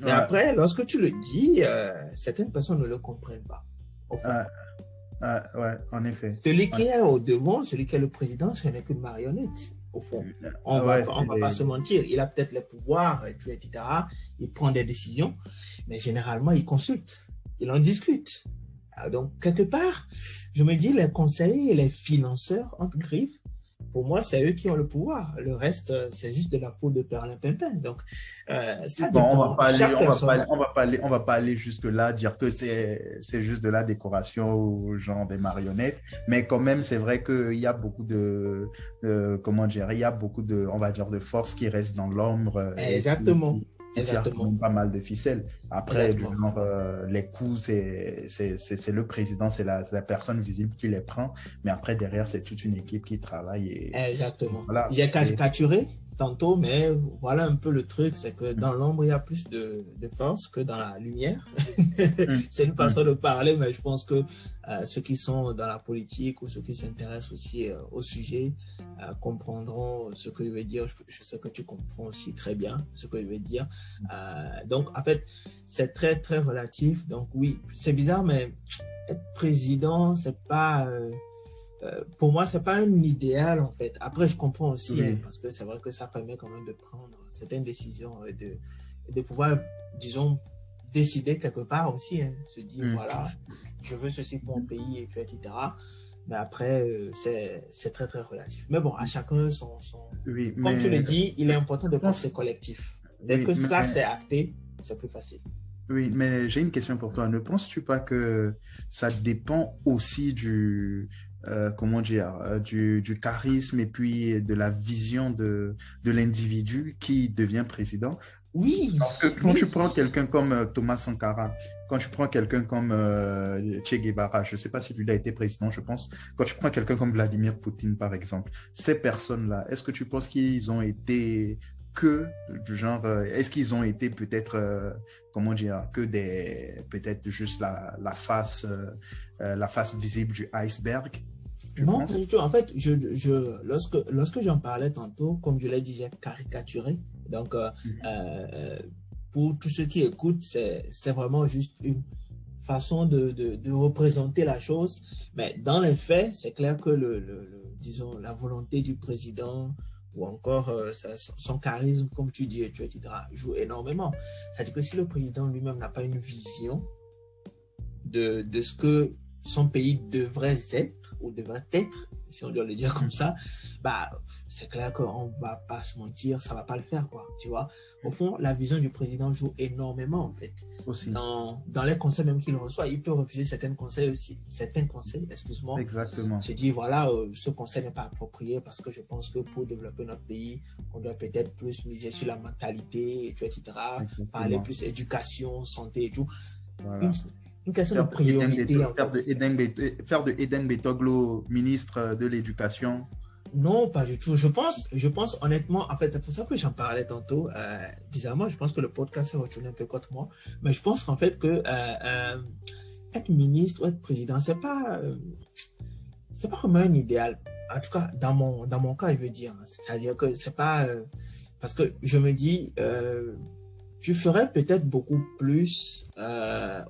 Et après, lorsque tu le dis, certaines personnes ne le comprennent pas. Ouais, en effet. Celui qui est au devant, celui qui est le président, ce n'est qu'une marionnette, au fond. On va pas se mentir. Il a peut-être les pouvoirs, etc. Il prend des décisions, mais généralement, il consulte. Il en discute. Donc, quelque part, je me dis, les conseillers et les financeurs, entre griffes, pour moi, c'est eux qui ont le pouvoir. Le reste, c'est juste de la peau de perlimpinpin. Donc, ça dépend. On va pas aller jusque là, dire que c'est juste de la décoration ou genre des marionnettes. Mais quand même, c'est vrai qu'il y a beaucoup comment dire, il y a beaucoup on va dire, de forces qui restent dans l'ombre. Exactement. Exactement. Pas mal de ficelles. Après, genre, les coups, c'est le président, c'est la personne visible qui les prend. Mais après, derrière, c'est toute une équipe qui travaille. Exactement. Voilà. J'ai caricaturé tantôt, mais voilà un peu le truc, c'est que dans l'ombre, il y a plus de force que dans la lumière. C'est une façon de parler, mais je pense que ceux qui sont dans la politique ou ceux qui s'intéressent aussi au sujet comprendront ce que je veux dire. Je sais que tu comprends aussi très bien ce que je veux dire. Donc, en fait, c'est très, très relatif. Donc, oui, c'est bizarre, mais être président, c'est pas... pour moi, c'est pas un idéal, en fait. Après, je comprends aussi, parce que c'est vrai que ça permet quand même de prendre certaines décisions, de pouvoir, disons, décider quelque part aussi, se dire, voilà, je veux ceci pour mon pays, etc. Mais après, c'est très, très relatif. Mais bon, à chacun son... Comme tu le dis, il est important de penser collectif. Dès que ça, c'est acté, c'est plus facile. Oui, mais j'ai une question pour toi. Ne penses-tu pas que ça dépend aussi comment dire, du charisme et puis de la vision de l'individu qui devient président? Oui. Parce que quand tu prends quelqu'un comme Thomas Sankara, quand tu prends quelqu'un comme Che Guevara, je ne sais pas si lui a été président, je pense, quand tu prends quelqu'un comme Vladimir Poutine, par exemple, ces personnes-là, est-ce que tu penses qu'ils ont été du genre, est-ce qu'ils ont été peut-être, comment dire, que peut-être juste la face visible du iceberg? Non, pas du tout. En fait, lorsque j'en parlais tantôt, comme je l'ai dit, j'ai caricaturé. Donc, pour tous ceux qui écoutent, c'est vraiment juste une façon de représenter la chose. Mais dans les faits, c'est clair que disons, la volonté du président ou encore son charisme, comme tu dis, etc., joue énormément. C'est-à-dire que si le président lui-même n'a pas une vision de ce que son pays devrait être ou devrait être, si on doit le dire comme ça, bah, c'est clair qu'on ne va pas se mentir, ça ne va pas le faire, quoi, tu vois. Au fond, la vision du président joue énormément, en fait. Aussi. Dans les conseils même qu'il reçoit, il peut refuser certains conseils, excuse-moi. Exactement. Se dire, voilà, ce conseil n'est pas approprié parce que je pense que pour développer notre pays, on doit peut-être plus miser sur la mentalité, etc. Exactement. Parler plus éducation, santé et tout. Voilà. Une question de priorité. Faire de Eden Betoglo ministre de l'Éducation. Non, pas du tout. Je pense honnêtement, en fait, c'est pour ça que j'en parlais tantôt. Bizarrement, je pense que le podcast s'est retourné un peu contre moi. Mais je pense qu'en fait, que être ministre ou être président, c'est pas vraiment un idéal. en tout cas, dans mon cas, je veux dire, c'est-à-dire que c'est pas, parce que je me dis, tu ferais peut-être beaucoup plus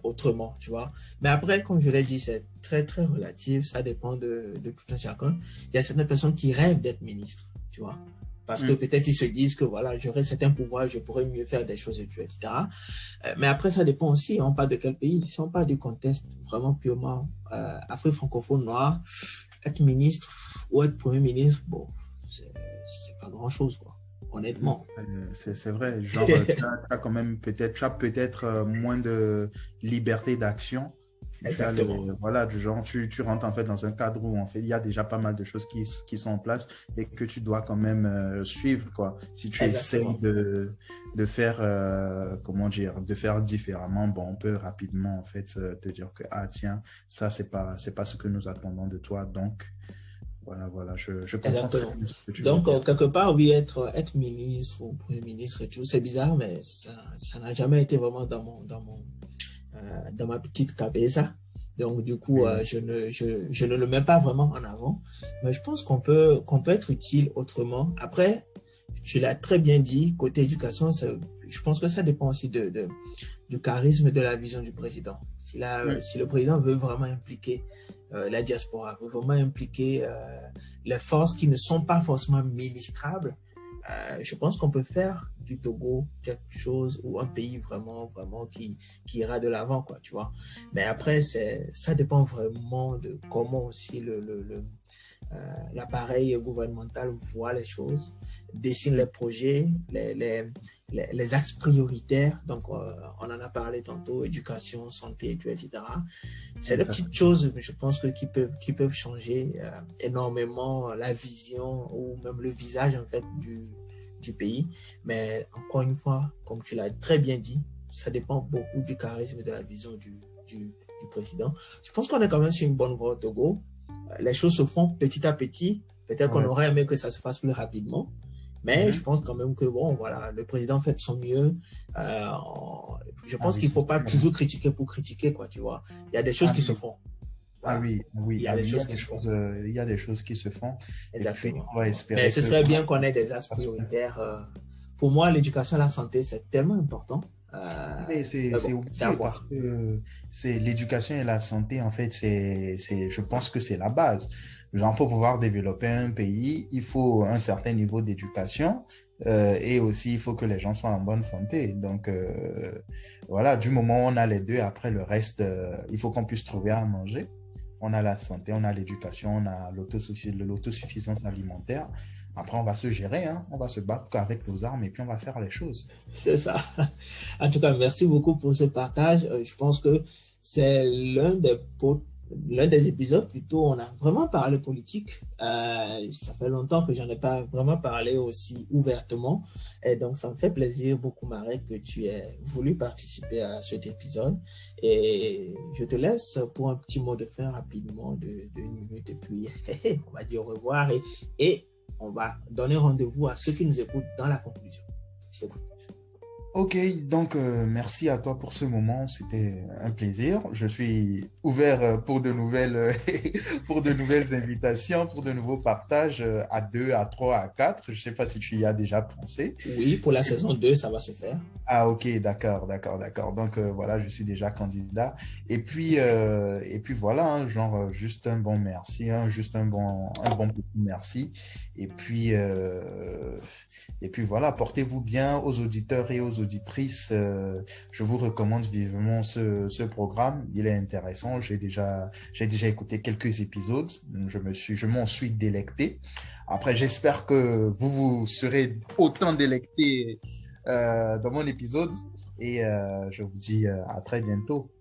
autrement, tu vois. Mais après, comme je l'ai dit, c'est très, très relatif. Ça dépend de tout un chacun. Il y a certaines personnes qui rêvent d'être ministre, tu vois. Parce que peut-être ils se disent que voilà, j'aurais certains pouvoirs, je pourrais mieux faire des choses, etc. Mais après, ça dépend aussi. On parle de quel pays. Si on parle du contexte vraiment purement Afrique francophone noire, être ministre ou être premier ministre, bon, c'est pas grand-chose, quoi. Honnêtement. C'est vrai, genre, tu as quand même peut-être, tu as peut-être moins de liberté d'action. Exactement. Voilà, du genre, tu rentres en fait dans un cadre où en fait, il y a déjà pas mal de choses qui sont en place et que tu dois quand même suivre, quoi. Si tu essayes Exactement. de faire, comment dire, de faire différemment, bon, on peut rapidement en fait te dire que, ah tiens, ça, c'est pas ce que nous attendons de toi. Donc, voilà, je comprends très Exactement. bien ce que tu veux Donc, dire. quelque part, oui, être ministre ou premier ministre et tout, c'est bizarre, mais ça n'a jamais été vraiment dans ma petite cabeza. Donc, du coup, Oui. je ne le mets pas vraiment en avant. Mais je pense qu'on peut être utile autrement. Après, tu l'as très bien dit, côté éducation, je pense que ça dépend aussi du charisme, de la vision du président. Si le président veut vraiment impliquer la diaspora, veut vraiment impliquer les forces qui ne sont pas forcément ministrables, je pense qu'on peut faire du Togo quelque chose ou un pays vraiment, vraiment qui ira de l'avant, quoi, tu vois. Mais après, ça dépend vraiment de comment aussi l'appareil gouvernemental voit les choses, dessine les projets, les axes prioritaires. Donc, on en a parlé tantôt, éducation, santé, etc. C'est des petites choses, je pense, qui peuvent changer énormément la vision ou même le visage, en fait, du pays. Mais encore une fois, comme tu l'as très bien dit, ça dépend beaucoup du charisme et de la vision du président. Je pense qu'on est quand même sur une bonne voie au Togo. Les choses se font petit à petit. Peut-être qu'on Ouais. aurait aimé que ça se fasse plus rapidement. Mais je pense quand même que, bon, voilà, le président fait de son mieux. Euh, je Ah pense oui, qu'il ne c'est faut pas sûr. toujours critiquer pour critiquer, quoi, tu vois. Il y a des choses Ah qui se oui, font. ah Voilà. oui, oui, Il y a ah des oui, choses qui se font. il y a des choses qui se font. Et puis, Exactement. on va Mais espérer ce que serait bien qu'on ait des axes parce que prioritaires. Pour moi, l'éducation et la santé, c'est tellement important. mais Mais c'est bon, c'est à obligé parce voir. que c'est l'éducation et la santé, en fait, je pense que c'est la base. Genre, pour pouvoir développer un pays, il faut un certain niveau d'éducation et aussi il faut que les gens soient en bonne santé. Donc, voilà, du moment où on a les deux, après le reste, il faut qu'on puisse trouver à manger. On a la santé, on a l'éducation, on a l'autosuffisance alimentaire. Après, on va se gérer, hein. On va se battre avec nos armes et puis on va faire les choses. C'est ça. En tout cas, merci beaucoup pour ce partage. Je pense que c'est l'un des épisodes plutôt où on a vraiment parlé politique. Ça fait longtemps que j'en ai pas vraiment parlé aussi ouvertement. Et donc, ça me fait plaisir beaucoup, Marek, que tu aies voulu participer à cet épisode. Et je te laisse pour un petit mot de fin rapidement de 1 minute. Et puis, on va dire au revoir et on va donner rendez-vous à ceux qui nous écoutent dans la conclusion. Je t'écoute. Ok, donc merci à toi pour ce moment, c'était un plaisir. Je suis ouvert pour de nouvelles, pour de nouvelles invitations, pour de nouveaux partages à 2, à 3, à 4. Je ne sais pas si tu y as déjà pensé. Oui, pour la saison 2, ça va se faire. Ah ok, d'accord. Donc voilà, je suis déjà candidat. Et puis voilà, hein, genre juste un bon merci, hein, juste un bon petit merci. Et puis, euh, et puis voilà, portez-vous bien aux auditeurs et aux auditrices. Je vous recommande vivement ce programme. Il est intéressant. J'ai déjà écouté quelques épisodes. Je m'en suis délecté. Après, j'espère que vous serez autant délecté dans mon épisode et je vous dis à très bientôt.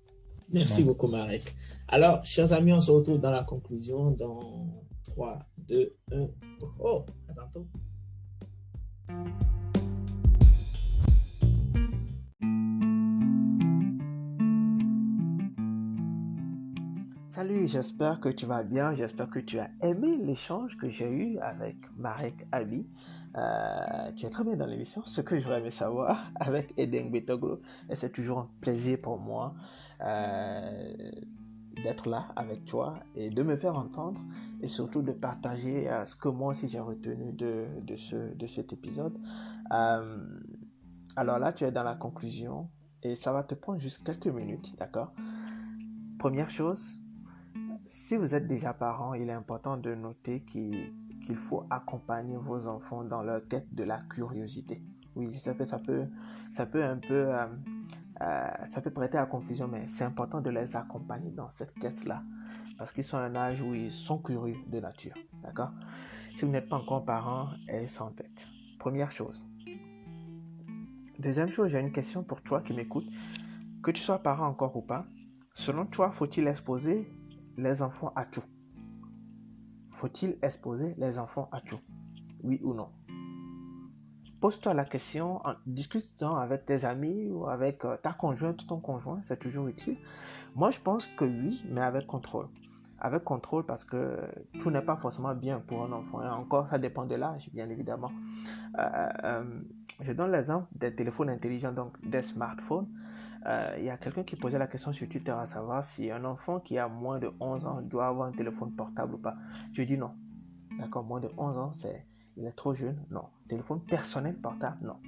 Merci Donc, beaucoup, Marek. Alors, chers amis, on se retrouve dans la conclusion dans 3, 2, 1. Oh, à tantôt. Salut, j'espère que tu vas bien, j'espère que tu as aimé l'échange que j'ai eu avec Marek Abi. Tu es très bien dans l'émission, ce que j'aurais aimé savoir avec Eden Betoglo, et c'est toujours un plaisir pour moi. Euh, d'être là avec toi et de me faire entendre et surtout de partager ce que moi aussi j'ai retenu de cet épisode. Alors là, tu es dans la conclusion et ça va te prendre juste quelques minutes, d'accord? Première chose, si vous êtes déjà parent, il est important de noter qu'il faut accompagner vos enfants dans leur quête de la curiosité. Oui, je sais que ça peut un peu, ça peut prêter à confusion, mais c'est important de les accompagner dans cette quête-là, parce qu'ils sont à un âge où ils sont curieux de nature, d'accord? Si vous n'êtes pas encore parent, ayez ça en tête. Première chose. Deuxième chose, j'ai une question pour toi qui m'écoute. Que tu sois parent encore ou pas, selon toi, faut-il exposer les enfants à tout? Faut-il exposer les enfants à tout? Oui ou non? Pose-toi la question en discutant avec tes amis ou avec ta conjointe ou ton conjoint, c'est toujours utile. Moi, je pense que oui, mais avec contrôle. Avec contrôle parce que tout n'est pas forcément bien pour un enfant. Et encore, ça dépend de l'âge, bien évidemment. Je donne l'exemple des téléphones intelligents, donc des smartphones. Il y a quelqu'un qui posait la question sur Twitter à savoir si un enfant qui a moins de 11 ans doit avoir un téléphone portable ou pas. Je dis non. D'accord, moins de 11 ans, il est trop jeune, non. Téléphone personnel portable, non.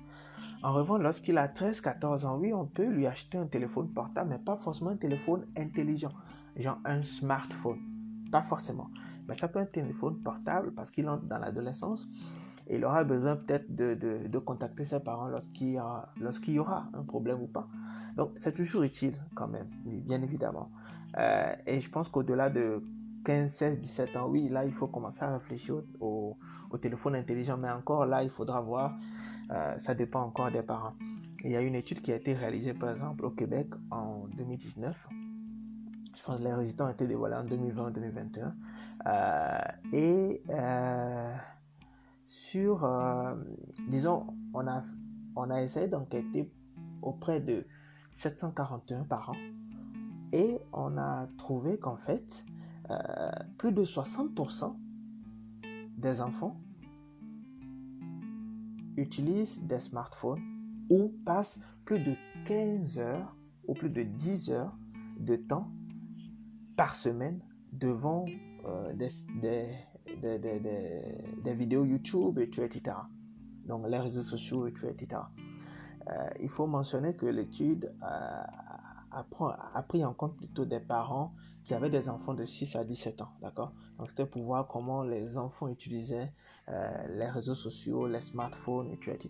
En revanche, lorsqu'il a 13-14 ans, oui, on peut lui acheter un téléphone portable, mais pas forcément un téléphone intelligent, genre un smartphone. Pas forcément. Mais ça peut être un téléphone portable parce qu'il entre dans l'adolescence et il aura besoin peut-être de contacter ses parents lorsqu'il y aura un problème ou pas. Donc, c'est toujours utile quand même, oui, bien évidemment. Et je pense qu'au-delà de 15, 16, 17 ans, oui, là, il faut commencer à réfléchir au téléphone intelligent. Mais encore, là, il faudra voir, ça dépend encore des parents. Il y a une étude qui a été réalisée, par exemple, au Québec en 2019. Je pense que les résultats ont été dévoilés en 2020-2021. Disons, on a essayé d'enquêter auprès de 741 parents et on a trouvé qu'en fait, plus de 60% des enfants utilisent des smartphones ou passent plus de 15 heures ou plus de 10 heures de temps par semaine devant des vidéos YouTube, etc. Donc les réseaux sociaux, etc. Il faut mentionner que l'étude a pris en compte plutôt des parents qui avaient des enfants de 6 à 17 ans, d'accord? Donc c'était pour voir comment les enfants utilisaient les réseaux sociaux, les smartphones, etc.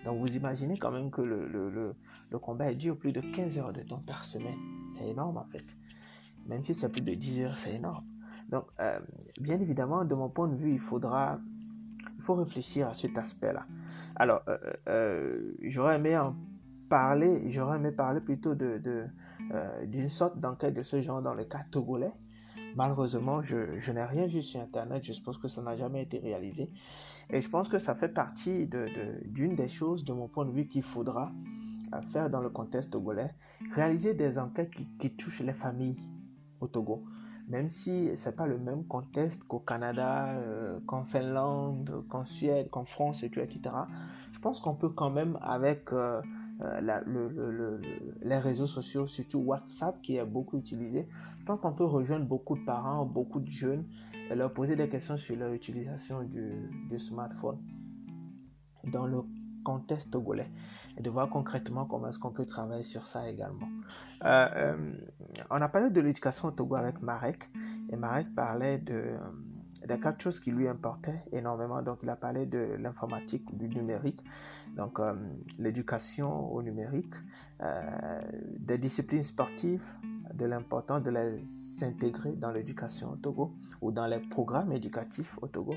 Donc vous imaginez quand même que le combat est dure plus de 15 heures de temps par semaine. C'est énorme en fait. Même si c'est plus de 10 heures, c'est énorme. Donc, bien évidemment, de mon point de vue, il faut réfléchir à cet aspect-là. Alors, j'aurais aimé parler plutôt d'une sorte d'enquête de ce genre dans le cas togolais. Malheureusement, je n'ai rien vu sur Internet, je suppose que ça n'a jamais été réalisé. Et je pense que ça fait partie d'une des choses, de mon point de vue, qu'il faudra faire dans le contexte togolais, réaliser des enquêtes qui touchent les familles au Togo. Même si ce n'est pas le même contexte qu'au Canada, qu'en Finlande, qu'en Suède, qu'en France, etc. Je pense qu'on peut quand même, avec les réseaux sociaux, surtout WhatsApp qui est beaucoup utilisé, je pense qu'on peut rejoindre beaucoup de parents, beaucoup de jeunes et leur poser des questions sur leur utilisation du smartphone dans le contexte togolais et de voir concrètement comment est-ce qu'on peut travailler sur ça également. On a parlé de l'éducation au Togo avec Marek et Marek parlait de quelque chose qui lui importait énormément. Donc il a parlé de l'informatique, du numérique, donc l'éducation au numérique, des disciplines sportives, de l'importance de les intégrer dans l'éducation au Togo ou dans les programmes éducatifs au Togo.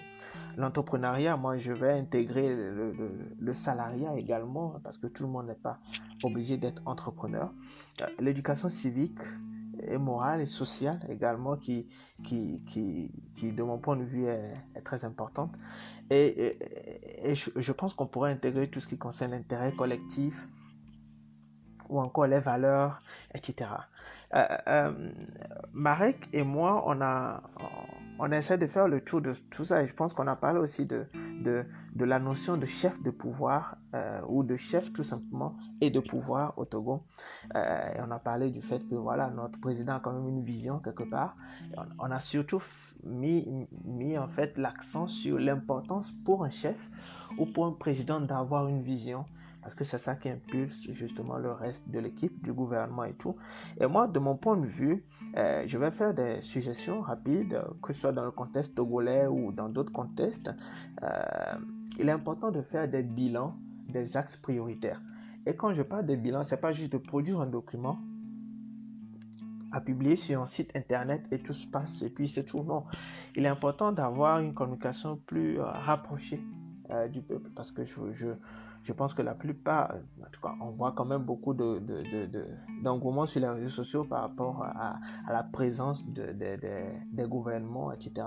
L'entrepreneuriat, moi je vais intégrer le salariat également parce que tout le monde n'est pas obligé d'être entrepreneur. L'éducation civique et morale et sociale également qui de mon point de vue est très importante et je pense qu'on pourrait intégrer tout ce qui concerne l'intérêt collectif ou encore les valeurs, etc. Marek et moi, on essaie de faire le tour de tout ça et je pense qu'on a parlé aussi de de la notion de chef de pouvoir ou de chef tout simplement et de pouvoir au Togo. Et on a parlé du fait que voilà, notre président a quand même une vision quelque part. Et on a surtout mis en fait l'accent sur l'importance pour un chef ou pour un président d'avoir une vision, parce que c'est ça qui impulse justement le reste de l'équipe, du gouvernement et tout. Et moi, de mon point de vue, je vais faire des suggestions rapides, que ce soit dans le contexte togolais ou dans d'autres contextes. Il est important de faire des bilans des axes prioritaires. Et quand je parle de bilan, c'est pas juste de produire un document à publier sur un site internet et tout se passe et puis c'est tout. Non, il est important d'avoir une communication plus rapprochée du peuple, parce que je pense que la plupart, en tout cas, on voit quand même beaucoup d'engouement sur les réseaux sociaux par rapport à la présence des gouvernements, etc.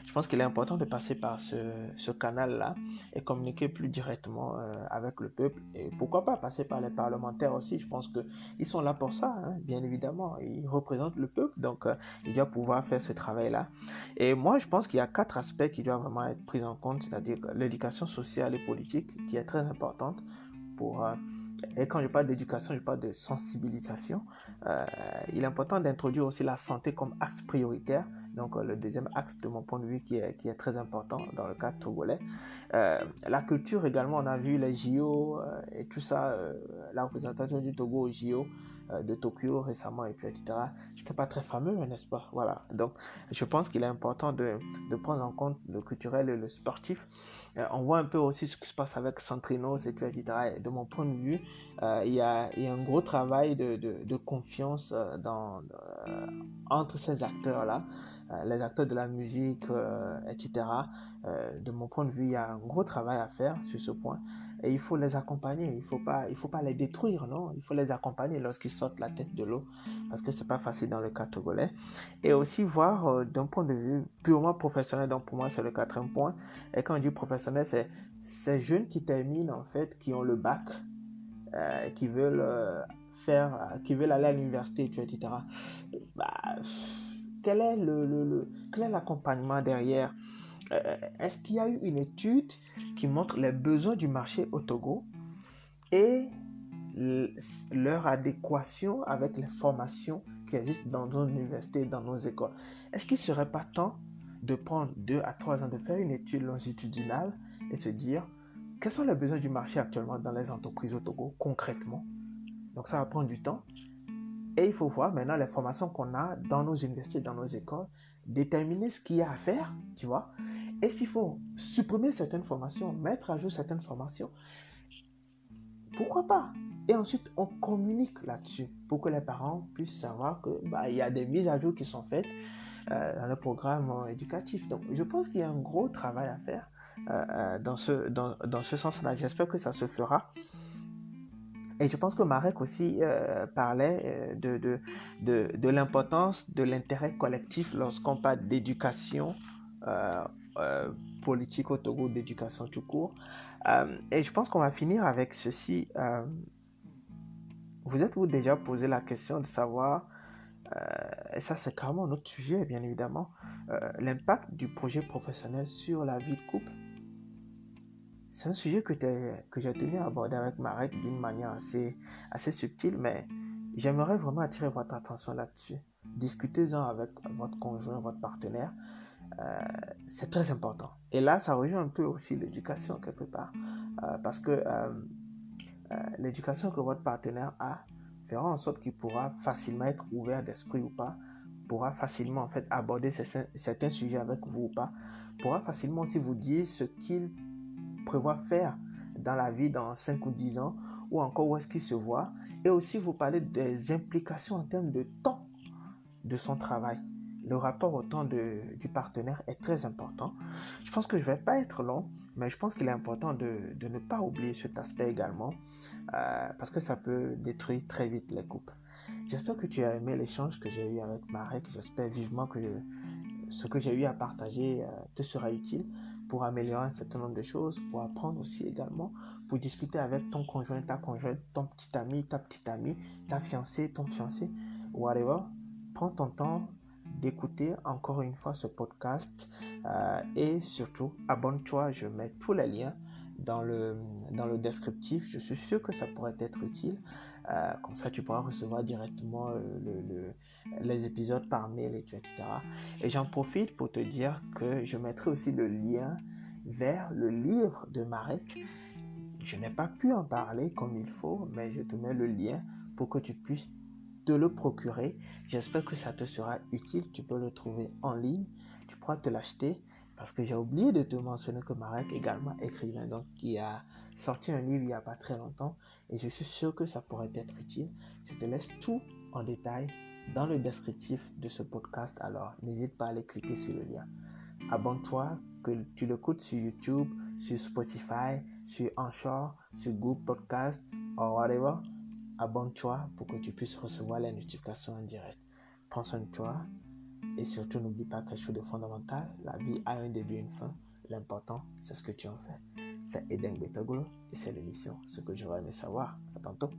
Je pense qu'il est important de passer par ce canal-là et communiquer plus directement avec le peuple. Et pourquoi pas passer par les parlementaires aussi. Je pense qu'ils sont là pour ça, hein, bien évidemment. Ils représentent le peuple, donc ils doivent pouvoir faire ce travail-là. Et moi, je pense qu'il y a 4 aspects qui doivent vraiment être pris en compte, c'est-à-dire l'éducation sociale et politique, qui est très importante pour... et quand je parle d'éducation, je parle de sensibilisation. Il est important d'introduire aussi la santé comme axe prioritaire. Donc, le deuxième axe, de mon point de vue, qui est très important dans le cadre togolais. La culture également, on a vu les JO et tout ça, la représentation du Togo aux JO de Tokyo récemment, et puis, etc. C'était pas très fameux, n'est-ce pas? Voilà. Donc, je pense qu'il est important de prendre en compte le culturel et le sportif. On voit un peu aussi ce qui se passe avec Centrinos, et tout, etc. Et de mon point de vue, il y a un gros travail de confiance entre ces acteurs-là, les acteurs de la musique, etc. De mon point de vue, il y a un gros travail à faire sur ce point. Et il faut les accompagner, il faut pas les détruire, non? Il faut les accompagner lorsqu'ils sortent la tête de l'eau, parce que c'est pas facile dans le cas togolais. Et aussi voir d'un point de vue purement professionnel, donc pour moi c'est le 4e point. Et quand on dit professionnel, c'est ces jeunes qui terminent en fait, qui ont le bac, qui veulent qui veulent aller à l'université, etc. Bah, quel est l'accompagnement derrière? Est-ce qu'il y a eu une étude qui montre les besoins du marché au Togo et leur adéquation avec les formations qui existent dans nos universités, dans nos écoles? Est-ce qu'il ne serait pas temps de prendre 2 à 3 ans, de faire une étude longitudinale et se dire quels sont les besoins du marché actuellement dans les entreprises au Togo concrètement? Donc ça va prendre du temps. Et il faut voir maintenant les formations qu'on a dans nos universités, dans nos écoles, déterminer ce qu'il y a à faire, tu vois. Et s'il faut supprimer certaines formations, mettre à jour certaines formations, pourquoi pas? Et ensuite, on communique là-dessus pour que les parents puissent savoir que il y a des mises à jour qui sont faites dans le programme éducatif. Donc, je pense qu'il y a un gros travail à faire dans ce sens-là. J'espère que ça se fera. Et je pense que Marek aussi parlait de l'importance de l'intérêt collectif lorsqu'on parle d'éducation politique au Togo, d'éducation tout court. Et je pense qu'on va finir avec ceci. Vous êtes-vous déjà posé la question de savoir, et ça c'est carrément un autre sujet bien évidemment, l'impact du projet professionnel sur la vie de couple? C'est un sujet que j'ai tenu à aborder avec Marek d'une manière assez subtile, mais j'aimerais vraiment attirer votre attention là-dessus. Discutez-en avec votre conjoint, votre partenaire. C'est très important. Et là, ça rejoint un peu aussi l'éducation quelque part. Parce que l'éducation que votre partenaire a fera en sorte qu'il pourra facilement être ouvert d'esprit ou pas, pourra facilement en fait aborder certains sujets avec vous ou pas, pourra facilement aussi vous dire ce qu'il prévoit faire dans la vie dans 5 ou 10 ans, ou encore où est-ce qu'il se voit, et aussi vous parler des implications en termes de temps de son travail. Le rapport au temps du partenaire est très important. Je pense que je ne vais pas être long, mais je pense qu'il est important de ne pas oublier cet aspect également, parce que ça peut détruire très vite les couples. J'espère que tu as aimé l'échange que j'ai eu avec Marek. J'espère vivement que ce que j'ai eu à partager te sera utile pour améliorer un certain nombre de choses, pour apprendre aussi également, pour discuter avec ton conjoint, ta conjointe, ton petit ami, ta petite amie, ta fiancée, ton fiancé, whatever. Prends ton temps, d'écouter encore une fois ce podcast et surtout abonne-toi, je mets tous les liens dans le descriptif. Je suis sûr que ça pourrait être utile. Comme ça, tu pourras recevoir directement les épisodes par mail, etc. Et j'en profite pour te dire que je mettrai aussi le lien vers le livre de Marek. Je n'ai pas pu en parler comme il faut, mais je te mets le lien pour que tu puisses te le procurer. J'espère que ça te sera utile. Tu peux le trouver en ligne. Tu pourras te l'acheter. Parce que j'ai oublié de te mentionner que Marek également écrivain, donc qui a sorti un livre il n'y a pas très longtemps, et je suis sûr que ça pourrait être utile. Je te laisse tout en détail dans le descriptif de ce podcast, alors n'hésite pas à aller cliquer sur le lien. Abonne-toi, que tu l'écoutes sur YouTube, sur Spotify, sur Anchor, sur Google Podcast, ou whatever. Abonne-toi pour que tu puisses recevoir les notifications en direct. Prends soin de toi. Et surtout, n'oublie pas quelque chose de fondamental. La vie a un début et une fin. L'important, c'est ce que tu en fais. C'est Eden Betoglo et c'est l'émission Ce que j'aurais aimé savoir. À tantôt.